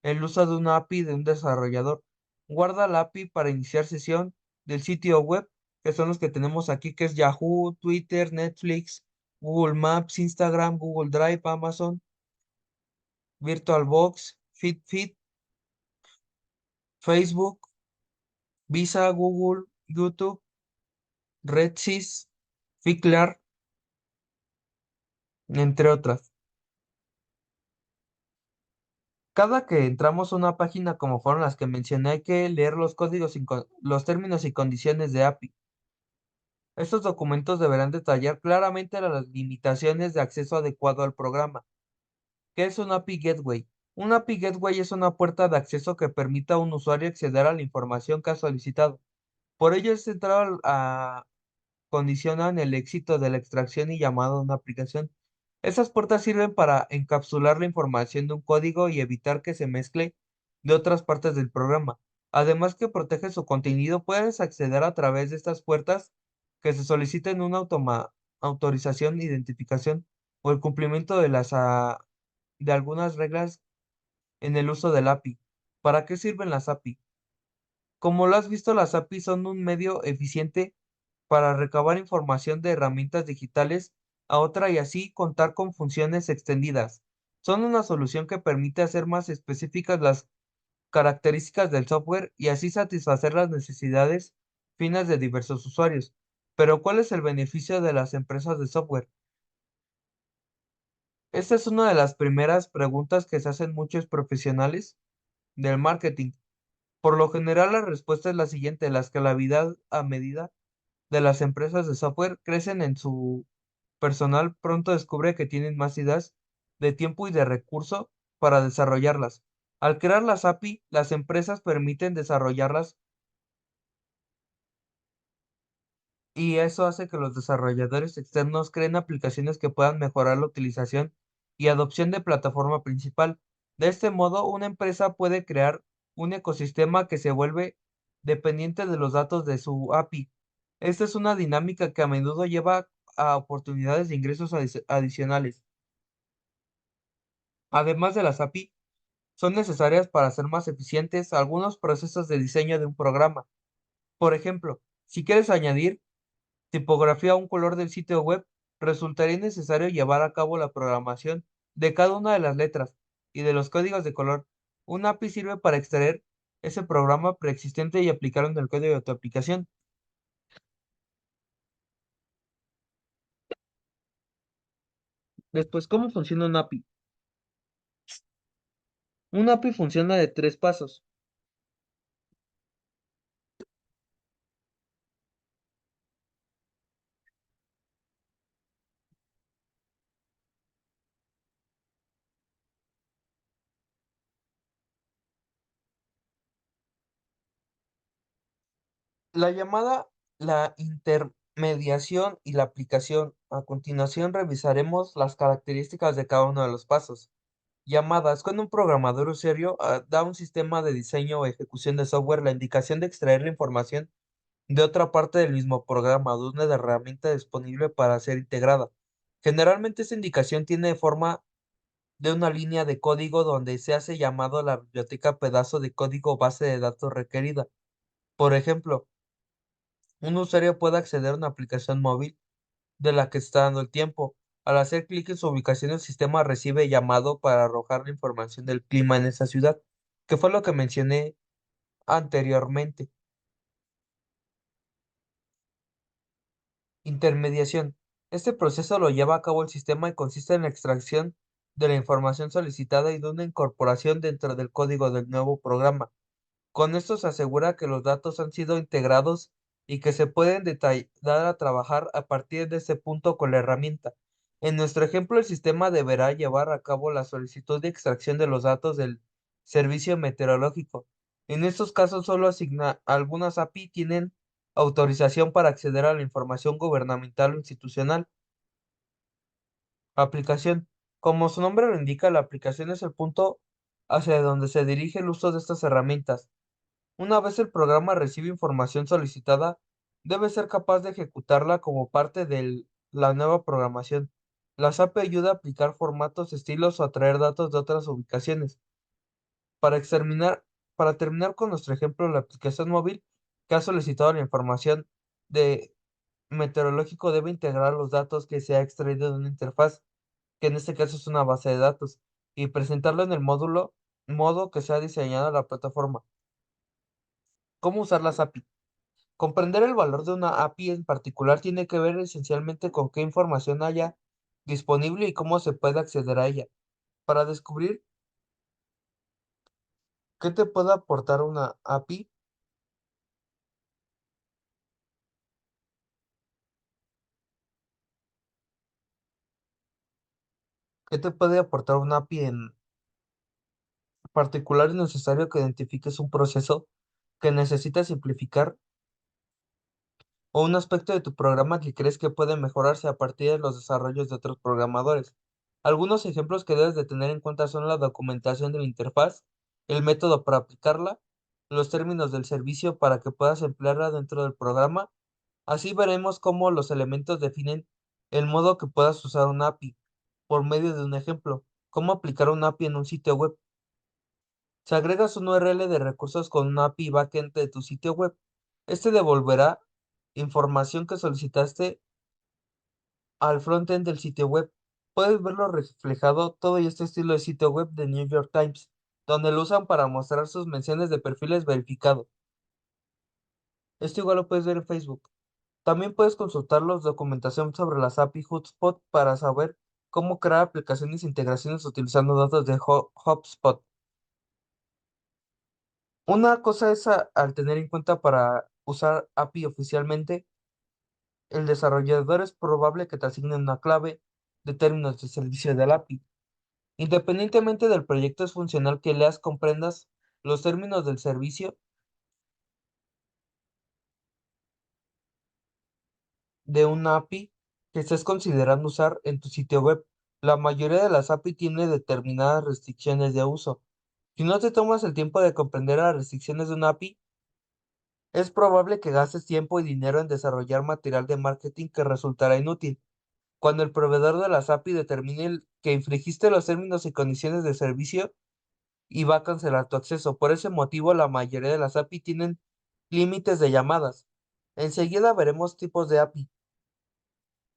el uso de una API de un desarrollador. Guarda la API para iniciar sesión del sitio web, que son los que tenemos aquí, que es Yahoo, Twitter, Netflix, Google Maps, Instagram, Google Drive, Amazon, VirtualBox, Fitbit, Facebook, Visa, Google, YouTube, Redsys, Flickr, entre otras. Cada que entramos a una página como fueron las que mencioné, hay que leer los códigos los términos y condiciones de API. Estos documentos deberán detallar claramente las limitaciones de acceso adecuado al programa. ¿Qué es un API Gateway? Un API Gateway es una puerta de acceso que permite a un usuario acceder a la información que ha solicitado. Por ello es central a condicionan el éxito de la extracción y llamado a una aplicación. Esas puertas sirven para encapsular la información de un código y evitar que se mezcle de otras partes del programa. Además que protege su contenido, puedes acceder a través de estas puertas que se soliciten una autorización, identificación o el cumplimiento de algunas reglas en el uso del API. ¿Para qué sirven las API? Como lo has visto, las API son un medio eficiente para recabar información de herramientas digitales a otra y así contar con funciones extendidas. Son una solución que permite hacer más específicas las características del software y así satisfacer las necesidades finas de diversos usuarios. Pero ¿cuál es el beneficio de las empresas de software? Esta es una de las primeras preguntas que se hacen muchos profesionales del marketing. Por lo general, la respuesta es la siguiente: la escalabilidad a medida de las empresas de software crecen en su personal, pronto descubre que tienen más ideas de tiempo y de recurso para desarrollarlas. Al crear las API, las empresas permiten desarrollarlas y eso hace que los desarrolladores externos creen aplicaciones que puedan mejorar la utilización y adopción de plataforma principal. De este modo, una empresa puede crear un ecosistema que se vuelve dependiente de los datos de su API. Esta es una dinámica que a menudo lleva a oportunidades de ingresos adicionales. Además de las API, son necesarias para hacer más eficientes algunos procesos de diseño de un programa. Por ejemplo, si quieres añadir tipografía a un color del sitio web, resultaría necesario llevar a cabo la programación de cada una de las letras y de los códigos de color. Un API sirve para extraer ese programa preexistente y aplicarlo en el código de tu aplicación. Después, ¿cómo funciona un API? Un API funciona de tres pasos. La llamada, la intermediación y la aplicación. A continuación revisaremos las características de cada uno de los pasos. Llamadas. Cuando un programador usuario da a un sistema de diseño o ejecución de software la indicación de extraer la información de otra parte del mismo programa o de una herramienta disponible para ser integrada. Generalmente esta indicación tiene forma de una línea de código donde se hace llamado a la biblioteca pedazo de código o base de datos requerida. Por ejemplo, un usuario puede acceder a una aplicación móvil de la que está dando el tiempo. Al hacer clic en su ubicación, el sistema recibe llamado para arrojar la información del clima en esa ciudad, que fue lo que mencioné anteriormente. Intermediación. Este proceso lo lleva a cabo el sistema y consiste en la extracción de la información solicitada y de una incorporación dentro del código del nuevo programa. Con esto se asegura que los datos han sido integrados y que se pueden dar a trabajar a partir de ese punto con la herramienta. En nuestro ejemplo, el sistema deberá llevar a cabo la solicitud de extracción de los datos del servicio meteorológico. En estos casos, solo algunas API tienen autorización para acceder a la información gubernamental o institucional. Aplicación. Como su nombre lo indica, la aplicación es el punto hacia donde se dirige el uso de estas herramientas. Una vez el programa recibe información solicitada, debe ser capaz de ejecutarla como parte de la nueva programación. La SAP ayuda a aplicar formatos, estilos o a traer datos de otras ubicaciones. Para exterminar, para terminar con nuestro ejemplo, la aplicación móvil que ha solicitado la información de meteorológico debe integrar los datos que se ha extraído de una interfaz, que en este caso es una base de datos, y presentarlo en el modo que se ha diseñado la plataforma. ¿Cómo usar las API? Comprender el valor de una API en particular tiene que ver esencialmente con qué información haya disponible y cómo se puede acceder a ella. Para descubrir qué te puede aportar una API, qué te puede aportar una API en particular, es necesario que identifiques un proceso que necesitas simplificar o un aspecto de tu programa que crees que puede mejorarse a partir de los desarrollos de otros programadores. Algunos ejemplos que debes de tener en cuenta son la documentación de la interfaz, el método para aplicarla, los términos del servicio para que puedas emplearla dentro del programa. Así veremos cómo los elementos definen el modo que puedas usar una API. Por medio de un ejemplo, cómo aplicar una API en un sitio web. Si agregas un URL de recursos con una API backend de tu sitio web, este devolverá información que solicitaste al frontend del sitio web. Puedes verlo reflejado todo y este estilo de sitio web de New York Times, donde lo usan para mostrar sus menciones de perfiles verificados. Esto igual lo puedes ver en Facebook. También puedes consultar la documentación sobre las API Hotspot para saber cómo crear aplicaciones e integraciones utilizando datos de HubSpot. Una cosa es al tener en cuenta para usar API oficialmente, el desarrollador es probable que te asigne una clave de términos de servicio del API. Independientemente del proyecto es funcional que leas, comprendas los términos del servicio de una API que estés considerando usar en tu sitio web. La mayoría de las API tiene determinadas restricciones de uso. Si no te tomas el tiempo de comprender las restricciones de una API, es probable que gastes tiempo y dinero en desarrollar material de marketing que resultará inútil. Cuando el proveedor de las API determine que infringiste los términos y condiciones de servicio y va a cancelar tu acceso. Por ese motivo, la mayoría de las API tienen límites de llamadas. Enseguida veremos tipos de API.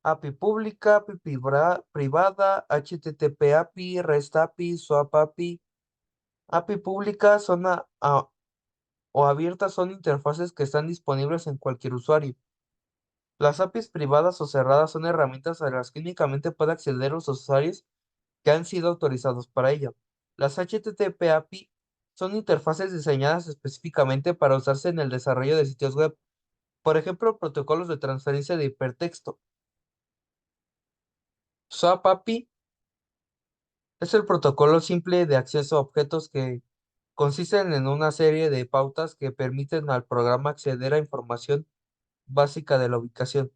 API pública, API privada, HTTP API, REST API, SWAP API. API pública o abiertas son interfaces que están disponibles en cualquier usuario. Las APIs privadas o cerradas son herramientas a las que únicamente puede acceder los usuarios que han sido autorizados para ello. Las HTTP API son interfaces diseñadas específicamente para usarse en el desarrollo de sitios web, por ejemplo, protocolos de transferencia de hipertexto. SOAP API es el protocolo simple de acceso a objetos que consisten en una serie de pautas que permiten al programa acceder a información básica de la ubicación.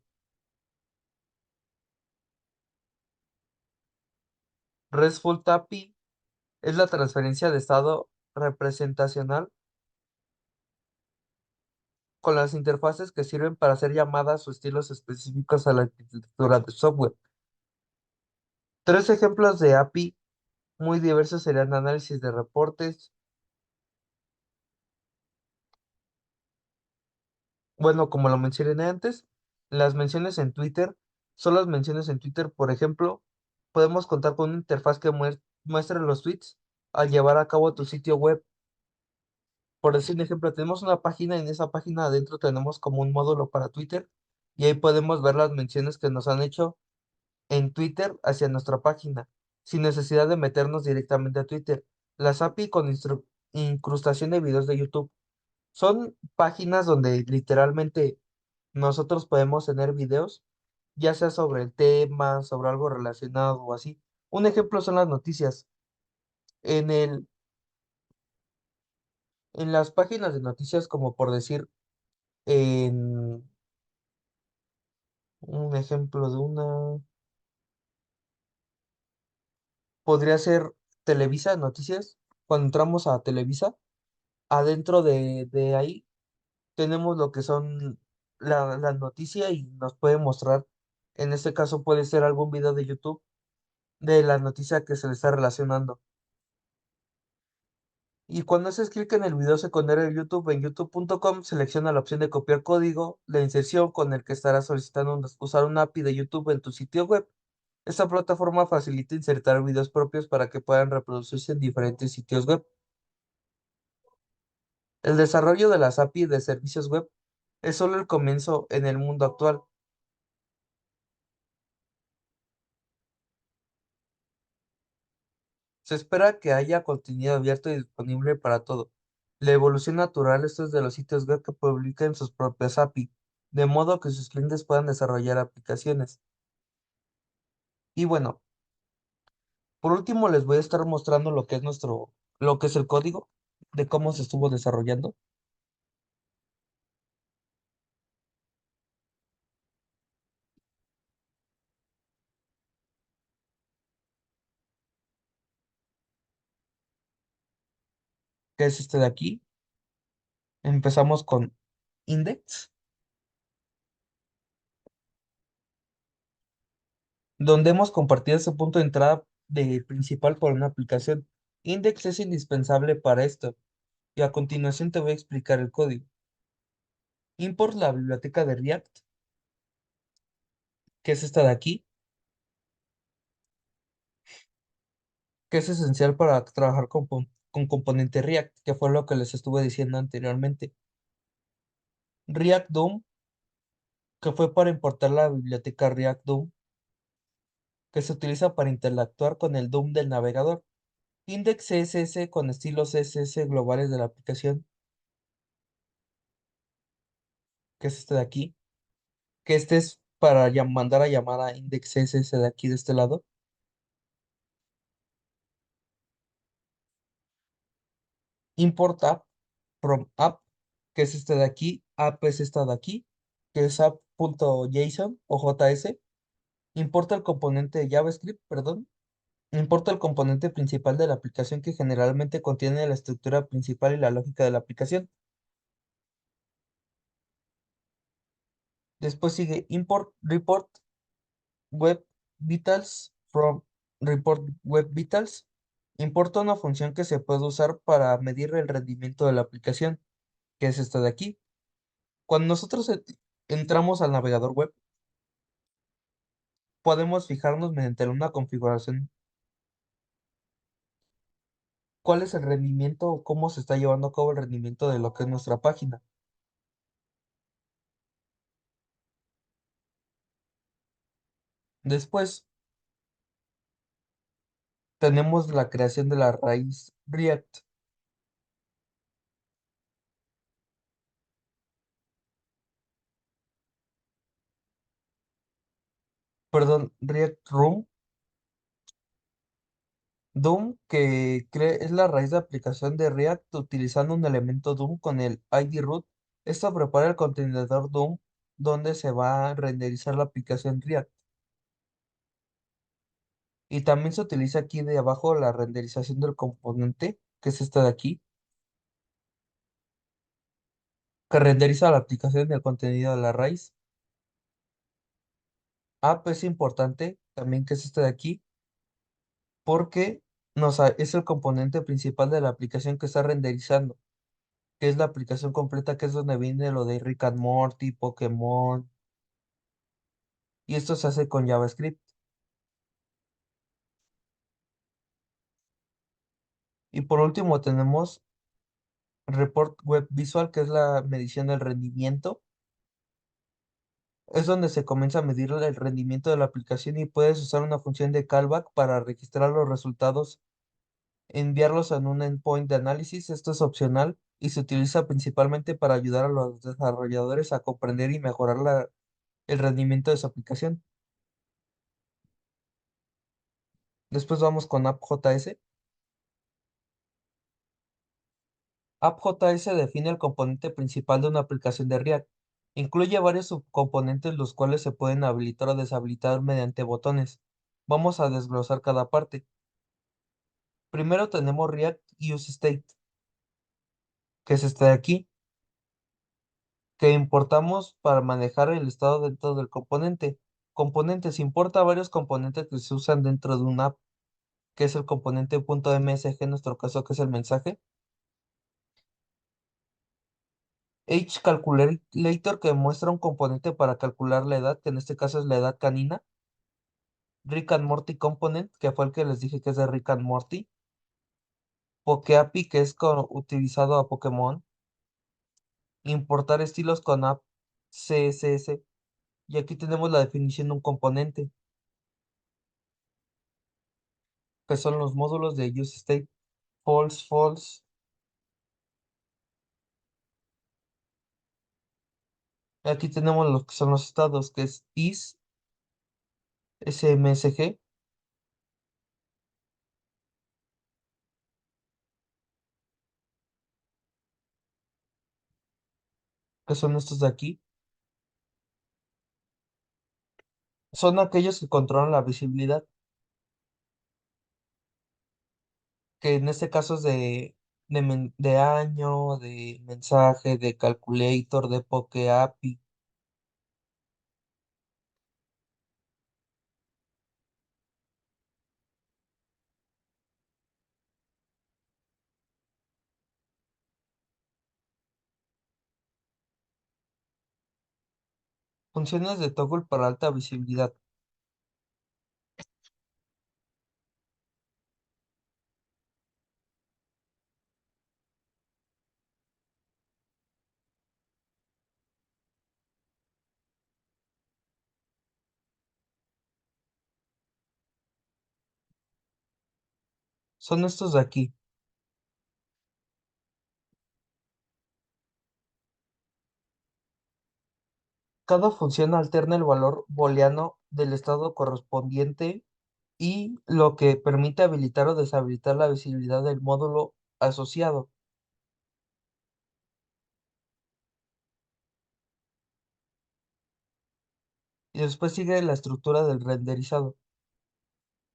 RESTful API es la transferencia de estado representacional con las interfaces que sirven para hacer llamadas o estilos específicos a la arquitectura de software. Tres ejemplos de API muy diversos serían análisis de reportes. Bueno, como lo mencioné antes, las menciones en Twitter, son las menciones en Twitter, por ejemplo, podemos contar con una interfaz que muestre los tweets al llevar a cabo tu sitio web. Por decir un ejemplo, tenemos una página y en esa página adentro tenemos como un módulo para Twitter y ahí podemos ver las menciones que nos han hecho en Twitter hacia nuestra página, sin necesidad de meternos directamente a Twitter. Las API con incrustación de videos de YouTube son páginas donde literalmente nosotros podemos tener videos, ya sea sobre el tema, sobre algo relacionado o así. Un ejemplo son las noticias. En en las páginas de noticias, como por decir, en un ejemplo de una, podría ser Televisa Noticias. Cuando entramos a Televisa, adentro de ahí tenemos lo que son la noticia y nos puede mostrar, en este caso puede ser algún video de YouTube de la noticia que se le está relacionando. Y cuando haces clic en el video secundario de YouTube en youtube.com, selecciona la opción de copiar código de inserción con el que estarás solicitando usar un API de YouTube en tu sitio web. Esta plataforma facilita insertar videos propios para que puedan reproducirse en diferentes sitios web. El desarrollo de las API de servicios web es solo el comienzo en el mundo actual. Se espera que haya contenido abierto y disponible para todo. La evolución natural esto es de los sitios web que publican sus propias API, de modo que sus clientes puedan desarrollar aplicaciones. Y bueno, por último les voy a estar mostrando lo que es lo que es el código de cómo se estuvo desarrollando, que es este de aquí. Empezamos con index, donde hemos compartido ese punto de entrada de principal por una aplicación. Index es indispensable para esto, y a continuación te voy a explicar el código. Import la biblioteca de React, que es esta de aquí, que es esencial para trabajar con componente React, que fue lo que les estuve diciendo anteriormente. React DOM, que fue para importar la biblioteca React DOM, que se utiliza para interactuar con el DOM del navegador. Index CSS con estilos CSS globales de la aplicación, que es este de aquí, que este es para mandar a llamar a index CSS de aquí de este lado. Import app from app, que es este de aquí. App es esta de aquí, que es app.json o JS. Importa el componente de JavaScript, perdón. Importa el componente principal de la aplicación que generalmente contiene la estructura principal y la lógica de la aplicación. Después sigue import report web vitals from report web vitals. Importa una función que se puede usar para medir el rendimiento de la aplicación, que es esta de aquí. Cuando nosotros entramos al navegador web, podemos fijarnos mediante una configuración cuál es el rendimiento o cómo se está llevando a cabo el rendimiento de lo que es nuestra página. Después tenemos la creación de la raíz React, perdón, React Room, DOM, es la raíz de aplicación de React utilizando un elemento DOM con el ID root. Esto prepara el contenedor DOM donde se va a renderizar la aplicación React. Y también se utiliza aquí de abajo la renderización del componente, que es esta de aquí, que renderiza la aplicación y el contenido de la raíz. App es importante también, que es esta de aquí, porque es el componente principal de la aplicación que está renderizando, que es la aplicación completa, que es donde viene lo de Rick and Morty, Pokémon, y esto se hace con JavaScript. Y por último tenemos Report Web Visual, que es la medición del rendimiento. Es donde se comienza a medir el rendimiento de la aplicación y puedes usar una función de callback para registrar los resultados, enviarlos en un endpoint de análisis. Esto es opcional y se utiliza principalmente para ayudar a los desarrolladores a comprender y mejorar el rendimiento de su aplicación. Después vamos con app.js. App.js define el componente principal de una aplicación de React. Incluye varios subcomponentes los cuales se pueden habilitar o deshabilitar mediante botones. Vamos a desglosar cada parte. Primero tenemos React Use State, que es este de aquí, que importamos para manejar el estado dentro del componente. Componentes, importa varios componentes que se usan dentro de una app, que es el componente .msg en nuestro caso, que es el mensaje. Age Calculator, que muestra un componente para calcular la edad, que en este caso es la edad canina. Rick and Morty Component, que fue el que les dije que es de Rick and Morty. PokeAPI, que es utilizado a Pokémon. Importar estilos con app CSS. Y aquí tenemos la definición de un componente, que son los módulos de useState. False, false. Aquí tenemos lo que son los estados, que es is, smsg, que son estos de aquí. Son aquellos que controlan la visibilidad, que en este caso es de año, de mensaje, de calculator, de PokeAPI. Funciones de toggle para alta visibilidad. Son estos de aquí. Cada función alterna el valor booleano del estado correspondiente y lo que permite habilitar o deshabilitar la visibilidad del módulo asociado. Y después sigue la estructura del renderizado.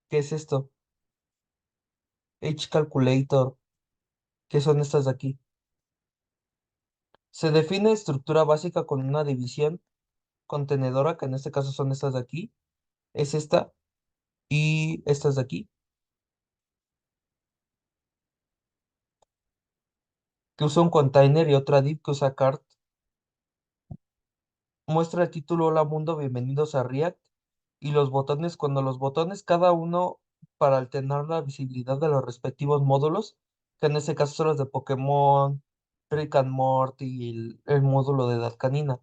¿Qué es esto? HCalculator, ¿qué son estas de aquí? Se define estructura básica con una división contenedora, que en este caso son estas de aquí, es esta y estas de aquí, que usa un container y otra div que usa cart. Muestra el título Hola Mundo, bienvenidos a React y los botones, cuando los botones cada uno para alternar la visibilidad de los respectivos módulos, que en este caso son los de Pokémon, Rick and Morty y el módulo de Edad Canina,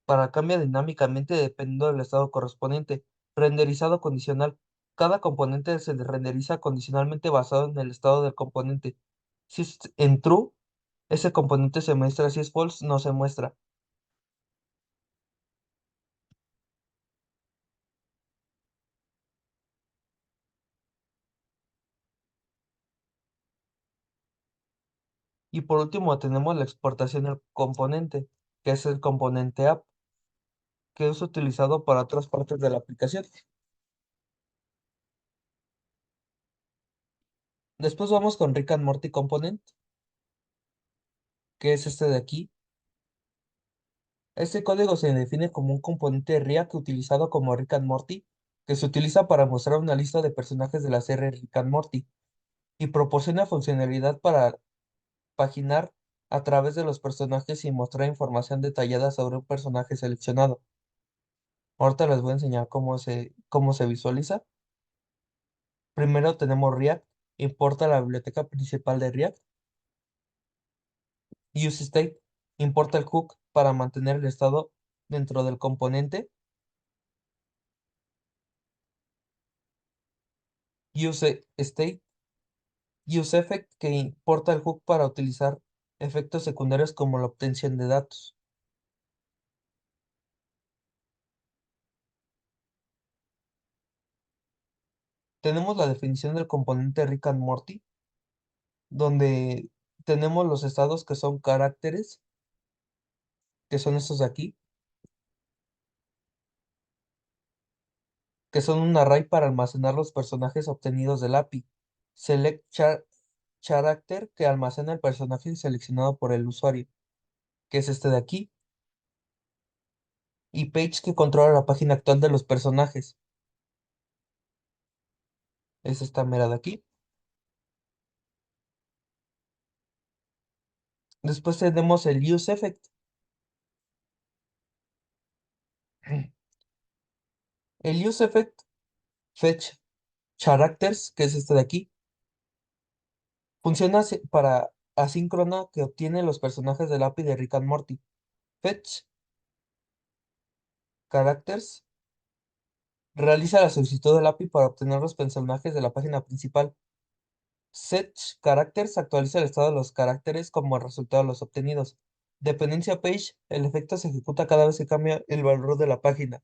para cambia dinámicamente dependiendo del estado correspondiente. Renderizado condicional. Cada componente se le renderiza condicionalmente basado en el estado del componente. Si es en true, ese componente se muestra; si es false, no se muestra. Y por último tenemos la exportación del componente, que es el componente app, que es utilizado para otras partes de la aplicación. Después vamos con Rick and Morty Component, que es este de aquí. Este código se define como un componente React utilizado como Rick and Morty, que se utiliza para mostrar una lista de personajes de la serie Rick and Morty y proporciona funcionalidad para paginar a través de los personajes y mostrar información detallada sobre un personaje seleccionado. Ahorita les voy a enseñar cómo se visualiza. Primero tenemos React, importa la biblioteca principal de React. UseState, importa el hook para mantener el estado dentro del componente. UseState, UseEffect, que importa el hook para utilizar efectos secundarios como la obtención de datos. Tenemos la definición del componente Rick and Morty, donde tenemos los estados que son caracteres, que son estos de aquí, que son un array para almacenar los personajes obtenidos del API. Select character, que almacena el personaje seleccionado por el usuario, que es este de aquí. Y page, que controla la página actual de los personajes, es esta mera de aquí. Después tenemos el use effect. El use effect fetch characters, que es este de aquí, funciona para asíncrona que obtiene los personajes del API de Rick and Morty. Fetch characters realiza la solicitud del API para obtener los personajes de la página principal. Set characters actualiza el estado de los caracteres como resultado de los obtenidos. Dependencia page, el efecto se ejecuta cada vez que cambia el valor de la página.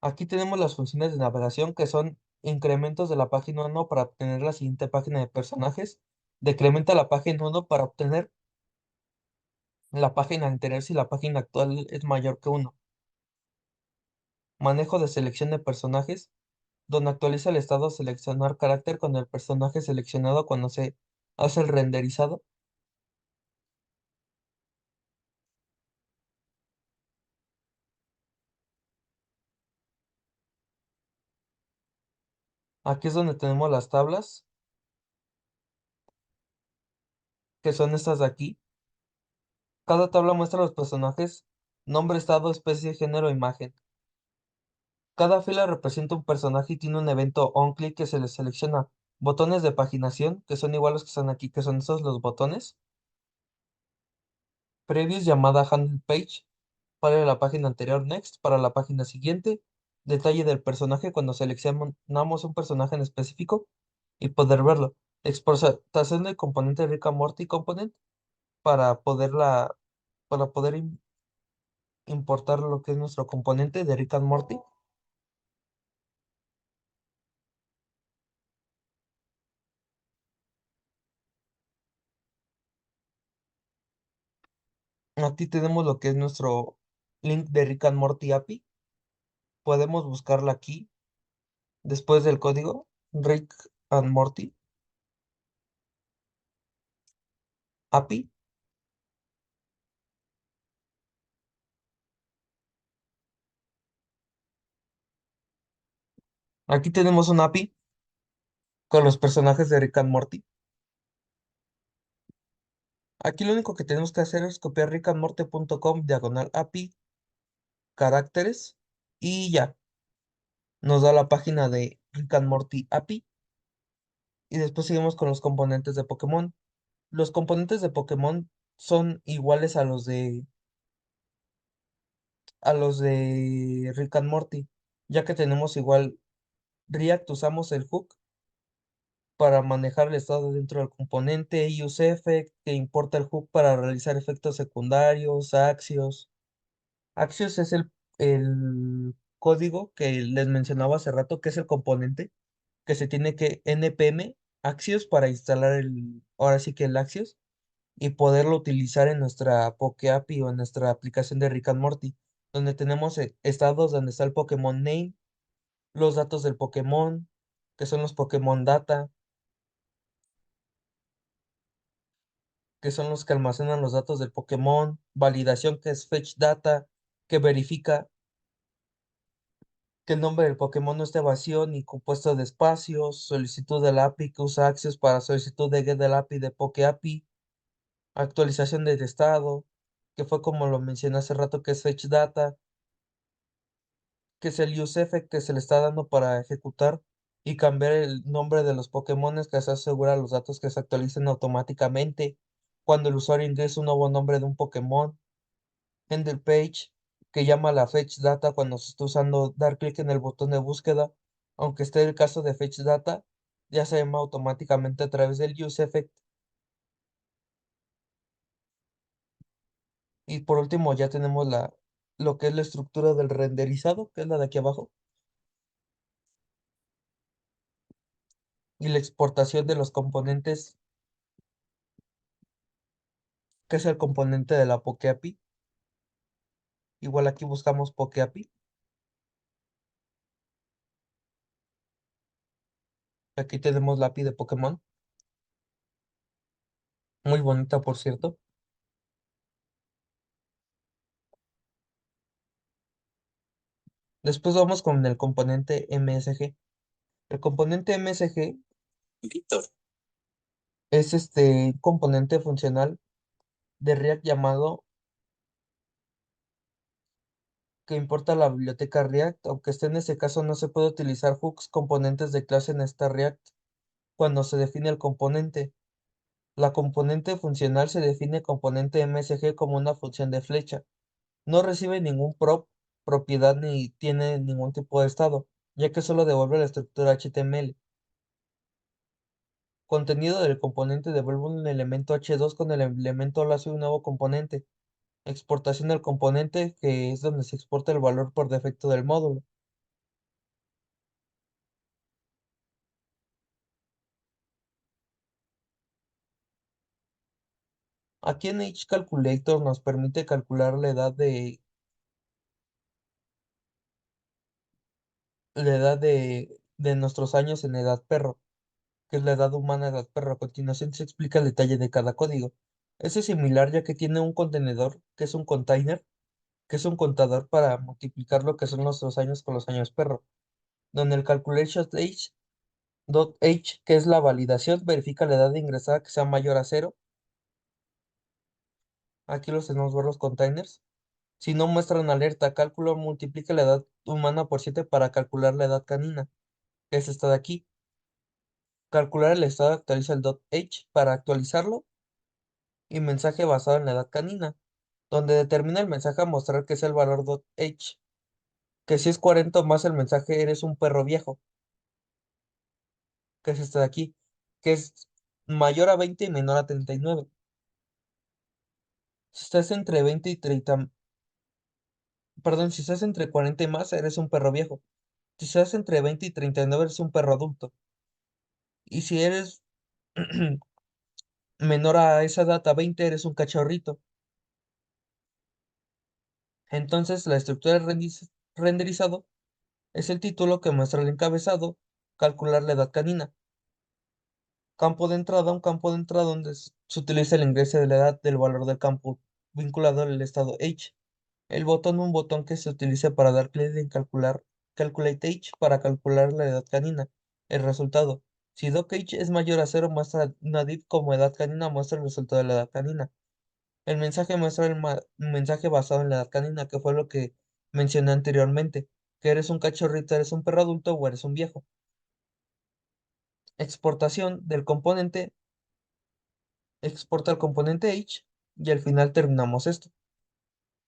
Aquí tenemos las funciones de navegación, que son incrementos de la página 1 para obtener la siguiente página de personajes. Decrementa la página 1 para obtener la página anterior si la página actual es mayor que 1. Manejo de selección de personajes, donde actualiza el estado de seleccionar carácter con el personaje seleccionado cuando se hace el renderizado. Aquí es donde tenemos las tablas, que son estas de aquí. Cada tabla muestra los personajes, nombre, estado, especie, género, imagen. Cada fila representa un personaje y tiene un evento onClick que se le selecciona. Botones de paginación, que son iguales que están aquí, que son esos los botones. Previous, llamada handle page, para la página anterior. Next, para la página siguiente. Detalle del personaje cuando seleccionamos un personaje en específico y poder verlo. Exportación del componente Rick and Morty Component para para poder importar lo que es nuestro componente de Rick and Morty. Aquí tenemos lo que es nuestro link de Rick and Morty API. Podemos buscarla aquí después del código Rick and Morty API. Aquí tenemos un API con los personajes de Rick and Morty. Aquí lo único que tenemos que hacer es copiar rickandmorty.com diagonal API caracteres y ya nos da la página de Rick and Morty API. Y después seguimos con los componentes de Pokémon. Los componentes de Pokémon son iguales a los de Rick and Morty, ya que tenemos igual React, usamos el hook para manejar el estado dentro del componente, useEffect, que importa el hook para realizar efectos secundarios, Axios. Axios es el código que les mencionaba hace rato, que es el componente que se tiene que npm Axios para instalar ahora sí que el Axios y poderlo utilizar en nuestra Poké API o en nuestra aplicación de Rick and Morty, donde tenemos estados donde está el Pokémon Name, los datos del Pokémon, que son los Pokémon Data, que son los que almacenan los datos del Pokémon, validación, que es Fetch Data, que verifica que el nombre del Pokémon no esté vacío ni compuesto de espacios, solicitud del API, que usa Access para solicitud de get del API de Poké API, actualización del estado, que fue como lo mencioné hace rato, que es Fetch Data, que es el useEffect que se le está dando para ejecutar y cambiar el nombre de los Pokémones, que se asegura los datos que se actualicen automáticamente cuando el usuario ingresa un nuevo nombre de un Pokémon. handle page, que llama la fetch data cuando se está usando dar clic en el botón de búsqueda, aunque esté el caso de fetch data, ya se llama automáticamente a través del useEffect. Y por último ya tenemos lo que es la estructura del renderizado, que es la de aquí abajo, y la exportación de los componentes, que es el componente de la PokeAPI. Igual aquí buscamos PokeAPI. Aquí tenemos la API de Pokémon, muy bonita por cierto. Después vamos con el componente MSG. El componente MSG es un componente funcional de React llamado que importa la biblioteca React, aunque en ese caso no se puede utilizar hooks componentes de clase en esta React cuando se define el componente. La componente funcional se define componente MSG como una función de flecha. No recibe ningún propiedad ni tiene ningún tipo de estado, ya que solo devuelve la estructura HTML. Contenido del componente devuelve un elemento H2 con el elemento lazo de un nuevo componente. Exportación del componente, que es donde se exporta el valor por defecto del módulo. Aquí en HCalculator nos permite calcular la edad de nuestros años en edad perro, que es la edad humana edad perro. A continuación se explica el detalle de cada código. Este es similar ya que tiene un contenedor, que es un container, que es un contador para multiplicar lo que son nuestros años con los años perro, donde el calculation age dot age, que es la validación, verifica la edad de ingresada que sea mayor a cero. Aquí los tenemos ver los containers. Si no muestran alerta, cálculo multiplica la edad humana por 7 para calcular la edad canina, que es esta de aquí. Calcular el estado actualiza el .h para actualizarlo y mensaje basado en la edad canina, donde determina el mensaje a mostrar que es el valor .h, que si es 40 o más el mensaje eres un perro viejo, que es esta de aquí, que es mayor a 20 y menor a 39. Si estás entre 20 y 30, perdón, si estás entre 40 y más, eres un perro viejo. Si estás entre 20 y 39, eres un perro adulto. Y si eres menor a esa data, 20, eres un cachorrito. Entonces, la estructura de renderizado es el título que muestra el encabezado, calcular la edad canina. Campo de entrada, un campo de entrada donde se utiliza el ingreso de la edad del valor del campo vinculado al estado age. El botón, un botón que se utiliza para dar clic en calculate age para calcular la edad canina. El resultado. Si docage es mayor a cero, muestra una div como edad canina, muestra el resultado de la edad canina. El mensaje muestra mensaje basado en la edad canina, que fue lo que mencioné anteriormente, que eres un cachorrito, eres un perro adulto o eres un viejo. Exportación del componente, exporta el componente age y al final terminamos esto.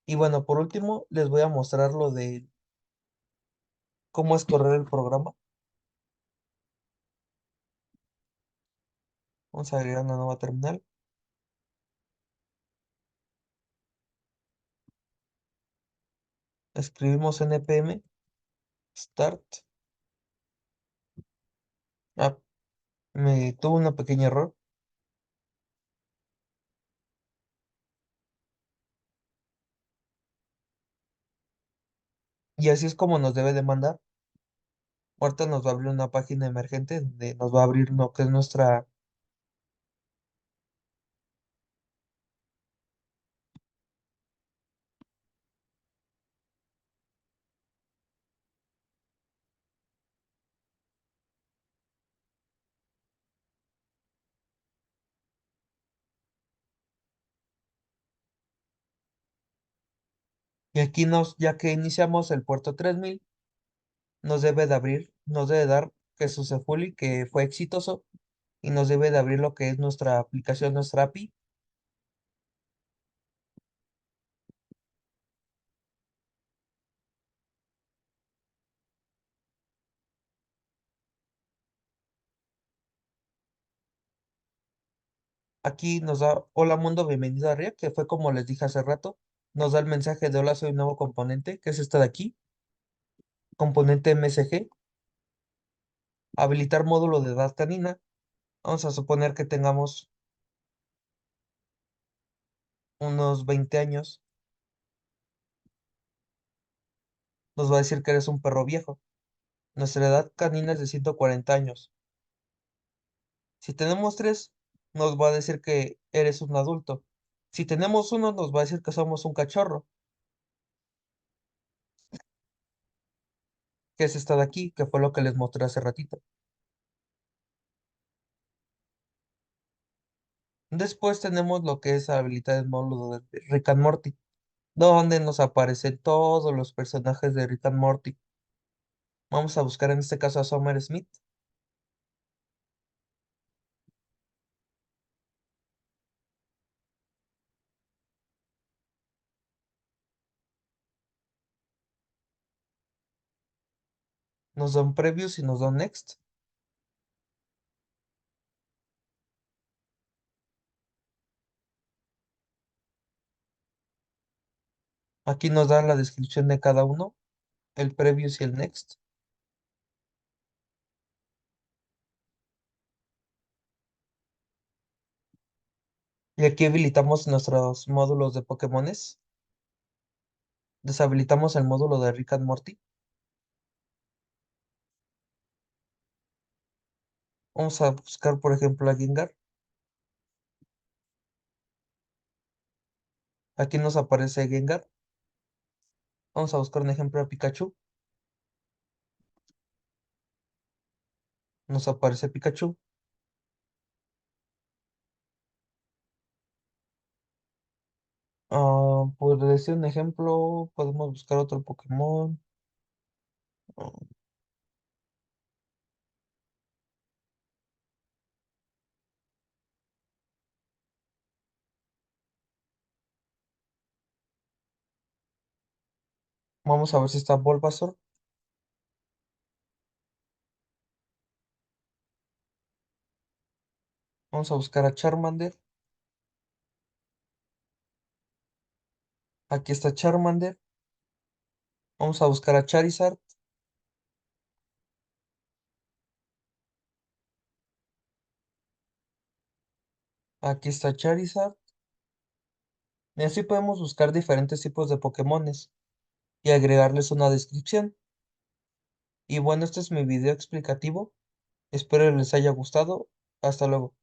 Y bueno, por último, les voy a mostrar lo de cómo es correr el programa. Vamos a agregar una nueva terminal. Escribimos npm start. Ah, me tuvo un pequeño error. Y así es como nos debe de mandar. Ahorita nos va a abrir una página emergente donde nos va a abrir lo que es nuestra. Y aquí ya que iniciamos el puerto 3000, nos debe de abrir, nos debe dar que successfully, que fue exitoso, y nos debe de abrir lo que es nuestra aplicación, nuestra API. Aquí nos da hola mundo, bienvenido a RIA, que fue como les dije hace rato. Nos da el mensaje de hola, soy un nuevo componente, que es esta de aquí, componente MSG, habilitar módulo de edad canina. Vamos a suponer que tengamos unos 20 años. Nos va a decir que eres un perro viejo. Nuestra edad canina es de 140 años. Si tenemos tres, nos va a decir que eres un adulto. Si tenemos uno, nos va a decir que somos un cachorro, que es esta de aquí, que fue lo que les mostré hace ratito. Después tenemos lo que es habilitar el módulo de Rick and Morty, donde nos aparecen todos los personajes de Rick and Morty. Vamos a buscar en este caso a Summer Smith. Nos dan previews y nos dan next. Aquí nos dan la descripción de cada uno, el previews y el next. Y aquí habilitamos nuestros módulos de Pokémones. Deshabilitamos el módulo de Rick and Morty. Vamos a buscar, por ejemplo, a Gengar. Aquí nos aparece Gengar. Vamos a buscar un ejemplo a Pikachu. Nos aparece Pikachu. Por decir un ejemplo, podemos buscar otro Pokémon. Ah, Vamos a ver si está Bulbasaur. Vamos a buscar a Charmander. Aquí está Charmander. Vamos a buscar a Charizard. Aquí está Charizard. Y así podemos buscar diferentes tipos de Pokémones y agregarles una descripción. Y bueno, este es mi video explicativo. Espero les haya gustado. Hasta luego.